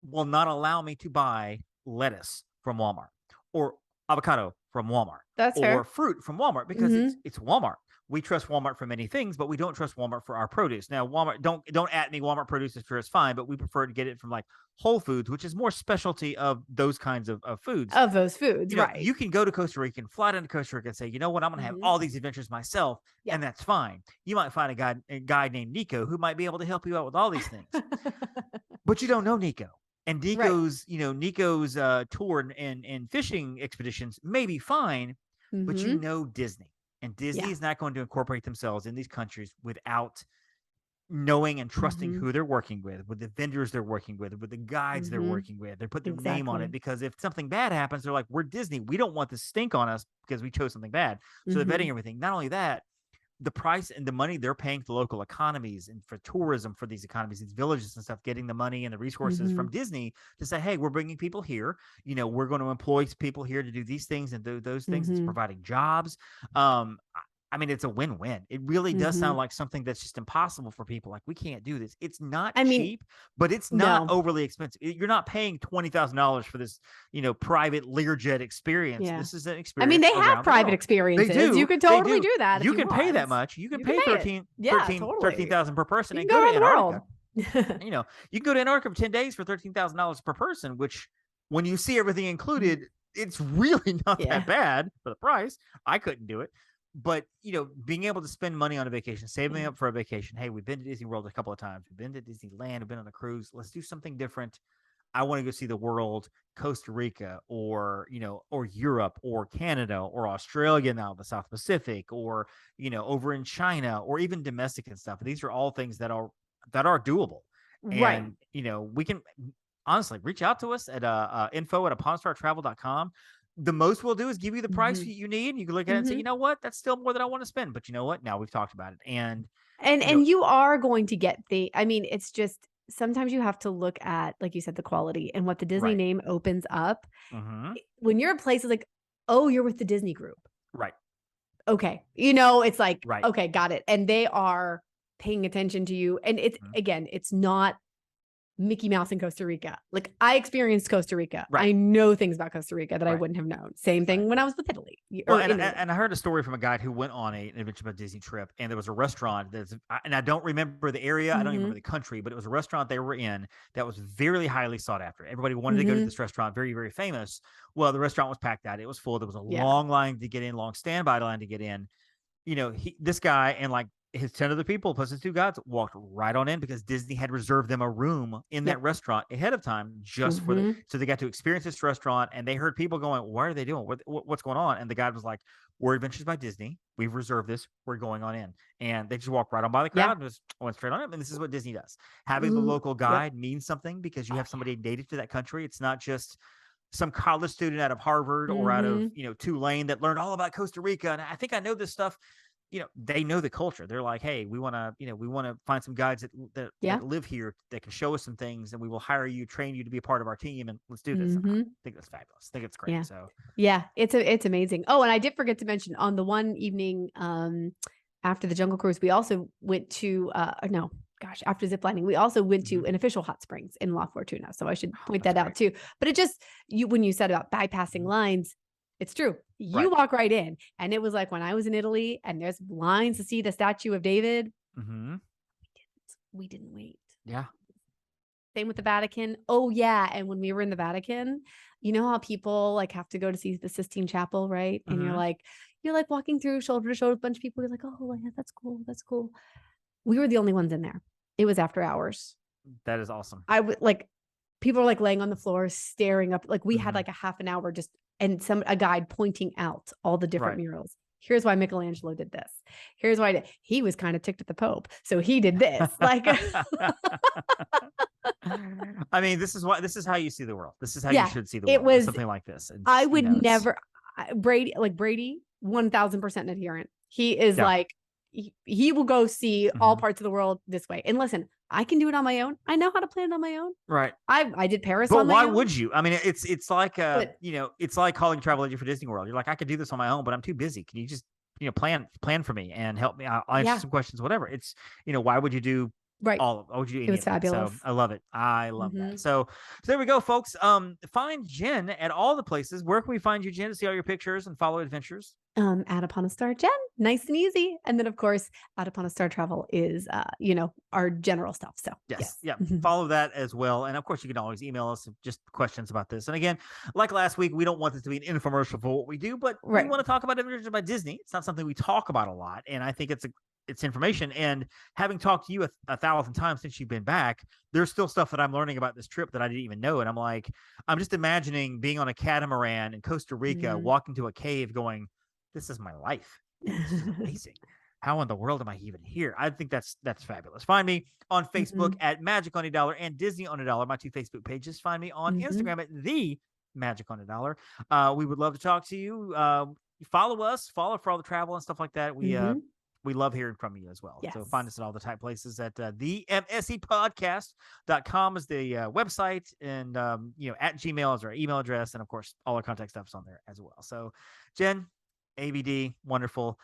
will not allow me to buy lettuce from Walmart or avocado from Walmart. That's fair. Or fruit from Walmart because it's Walmart. We trust Walmart for many things, but we don't trust Walmart for our produce. Now, Walmart, don't at me. Walmart produce is sure it's fine, but we prefer to get it from like Whole Foods, which is more specialty of those kinds of foods. Of those foods, right? You can go to Costa Rica and fly down to Costa Rica and say, you know what, I'm going to have all these adventures myself, and that's fine. You might find a guy named Nico who might be able to help you out with all these things, but you don't know Nico. And Nico's, Nico's tour and fishing expeditions may be fine, but you know Disney. And Disney is not going to incorporate themselves in these countries without knowing and trusting who they're working with the vendors they're working with the guides they're working with. They put their name on it because if something bad happens, they're like, we're Disney. We don't want this stink on us because we chose something bad. So they're vetting everything. Not only that, the price and the money they're paying to local economies and for tourism for these economies, these villages and stuff, getting the money and the resources from Disney to say, hey, we're bringing people here. We're going to employ people here to do these things and do those things. It's providing jobs. I mean, it's a win-win. It really does sound like something that's just impossible for people. Like, we can't do this. It's not cheap, but it's not overly expensive. You're not paying $20,000 for this, private Learjet experience. Yeah. This is an experience. I mean, they have private experiences. They do. You could totally do that. You can pay that much. You can pay $13,000 per person. You And can go go to around the Antarctica. You can go to Antarctica for 10 days for $13,000 per person, which when you see everything included, it's really not that bad for the price. I couldn't do it. But, being able to spend money on a vacation, saving up for a vacation. Hey, we've been to Disney World a couple of times. We've been to Disneyland. We've been on a cruise. Let's do something different. I want to go see the world, Costa Rica or Europe or Canada or Australia now, the South Pacific, or, over in China or even domestic and stuff. These are all things that are doable. And, we can honestly reach out to us at info@pawnstartravel.com. The most we'll do is give you the price you need, and you can look at it and say, you know what, that's still more than I want to spend. But you know what? Now we've talked about it, and you are going to get it's just sometimes you have to look at, like you said, the quality and what the Disney name opens up. When you're at places like, oh, you're with the Disney group, right? Okay, it's like, okay, got it, and they are paying attention to you, and it's again, it's not Mickey Mouse in Costa Rica. Like, I experienced Costa Rica. I know things about Costa Rica that I wouldn't have known. Same thing when I was with Italy. And I heard a story from a guy who went on an Adventure by Disney trip, and there was a restaurant and I don't remember the area. I don't even remember the country, but it was a restaurant they were in that was very highly sought after. Everybody wanted to go to this restaurant, very, very famous. Well, the restaurant was packed out. It was full. There was a long line to get in, long standby line to get in. This guy and like his 10 other people plus his 2 guides walked right on in because Disney had reserved them a room in that restaurant ahead of time just for them. So they got to experience this restaurant, and they heard people going, what are they doing? What's going on? And the guide was like, we're Adventures by Disney. We've reserved this. We're going on in. And they just walked right on by the crowd and just went straight on in. And this is what Disney does. Having the local guide means something because you have somebody native to that country. It's not just some college student out of Harvard or out of, Tulane that learned all about Costa Rica. And I think I know this stuff. They know the culture. They're like, hey, we want to find some guides that live here that can show us some things, and we will hire you, train you to be a part of our team, and let's do this. I think that's fabulous. I think it's great. So it's amazing. Oh, and I did forget to mention on the one evening after the Jungle Cruise, we also went to after ziplining, we also went to an official hot springs in La Fortuna. So I should point that out too. But it just when you said about bypassing lines, it's true. You walk right in, and it was like when I was in Italy and there's lines to see the statue of David. We didn't wait. Yeah. Same with the Vatican. Oh yeah. And when we were in the Vatican, you know how people like have to go to see the Sistine Chapel, right? And you're like walking through shoulder to shoulder with a bunch of people. You're like, oh yeah, that's cool. That's cool. We were the only ones in there. It was after hours. That is awesome. I would people are like laying on the floor, staring up. Like we had like a half an hour and a guide pointing out all the different murals. Here's why Michelangelo did this. Here's why he was kind of ticked at the Pope. So he did this. Like, I mean, this is how you see the world. This is how you should see the world. It was something like this. I would never, Brady, 1000% an adherent. He is Yeah. like, he will go see all Mhm. parts of the world this way. And listen, I can do it on my own. I know how to plan it on my own. Right. I did Paris But on my why own. would you? I mean, it's like But- it's like calling a travel agent for Disney World. You're like, I could do this on my own, but I'm too busy. Can you just plan for me and help me? I'll answer Yeah. some questions, whatever. It's why would you do Right. why would you do any was of that? fabulous. So I love it. I love Mhm. that. So there we go, folks. Find Jenn at all the places. Where can we find you, Jenn, to see all your pictures and follow adventures? At Upon a Star Jen, nice and easy. And then of course, At Upon a Star Travel is our general stuff. So Yes. Yeah. Mhm. Follow that as well. And of course, you can always email us just questions about this. And again, like last week, we don't want this to be an infomercial for what we do, but Right. we want to talk about Adventures by Disney. It's not something we talk about a lot. And I think it's information. And having talked to you a 1,000 times since you've been back, there's still stuff that I'm learning about this trip that I didn't even know. And I'm like, I'm just imagining being on a catamaran in Costa Rica, Mhm. walking to a cave going, this is my life. This is amazing. How in the world am I even here? I think that's fabulous. Find me on Facebook at Magic on $1 and Disney on $1, my 2 Facebook pages. Find me on Instagram at The Magic on $1. We would love to talk to you. Follow us, follow for all the travel and stuff like that. We love hearing from you as well. Yes. So find us at all the type places at themsepodcast.com is the website, and at Gmail is our email address, and of course all our contact stuff's on there as well. So Jenn, ABD, wonderful.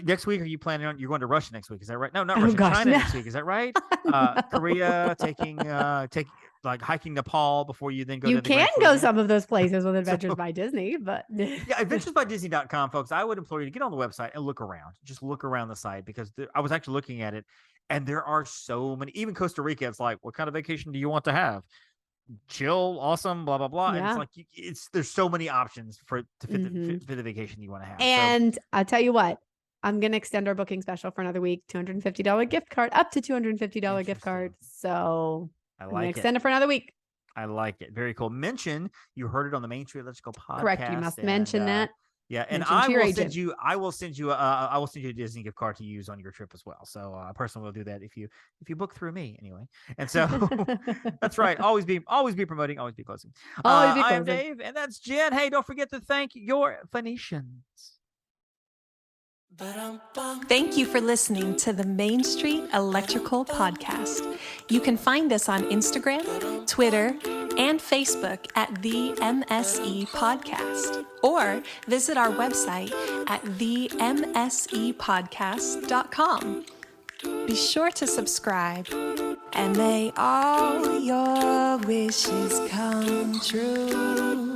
Next week, are you planning on, you're going to Russia next week? Is that right? No, not Russia. gosh, China no. next week. Is that right? No. Korea, taking hiking Nepal before you then go You to the can Grand go Floridian? some of those places with Adventures by Disney, but Yeah, adventuresbydisney.com, folks. I would implore you to get on the website and look around. Just look around the site, because I was actually looking at it, and there are so many. Even Costa Rica, it's like, what kind of vacation do you want to have? Chill, awesome, blah blah blah. And Yeah. it's like there's so many options for the vacation you want to have. And I'll tell you what, I'm gonna extend our booking special for another week, $250 gift card, up to $250 gift card. So I'm gonna extend it for another week. I like it. Very cool. Mention you heard it on the Main Street Let's Go podcast. Correct. You must mention that. Yeah, and Mention to your agent. I will send you a Disney gift card to use on your trip as well. So I personally will do that if you book through me anyway. And so that's right. Always be promoting, always be closing. I am Dave, and that's Jenn. Hey, don't forget to thank your Phoenicians. Thank you for listening to the Main Street Electrical Podcast. You can find us on Instagram, Twitter, and Facebook at the MSE Podcast, or visit our website at themsepodcast.com. Be sure to subscribe, and may all your wishes come true.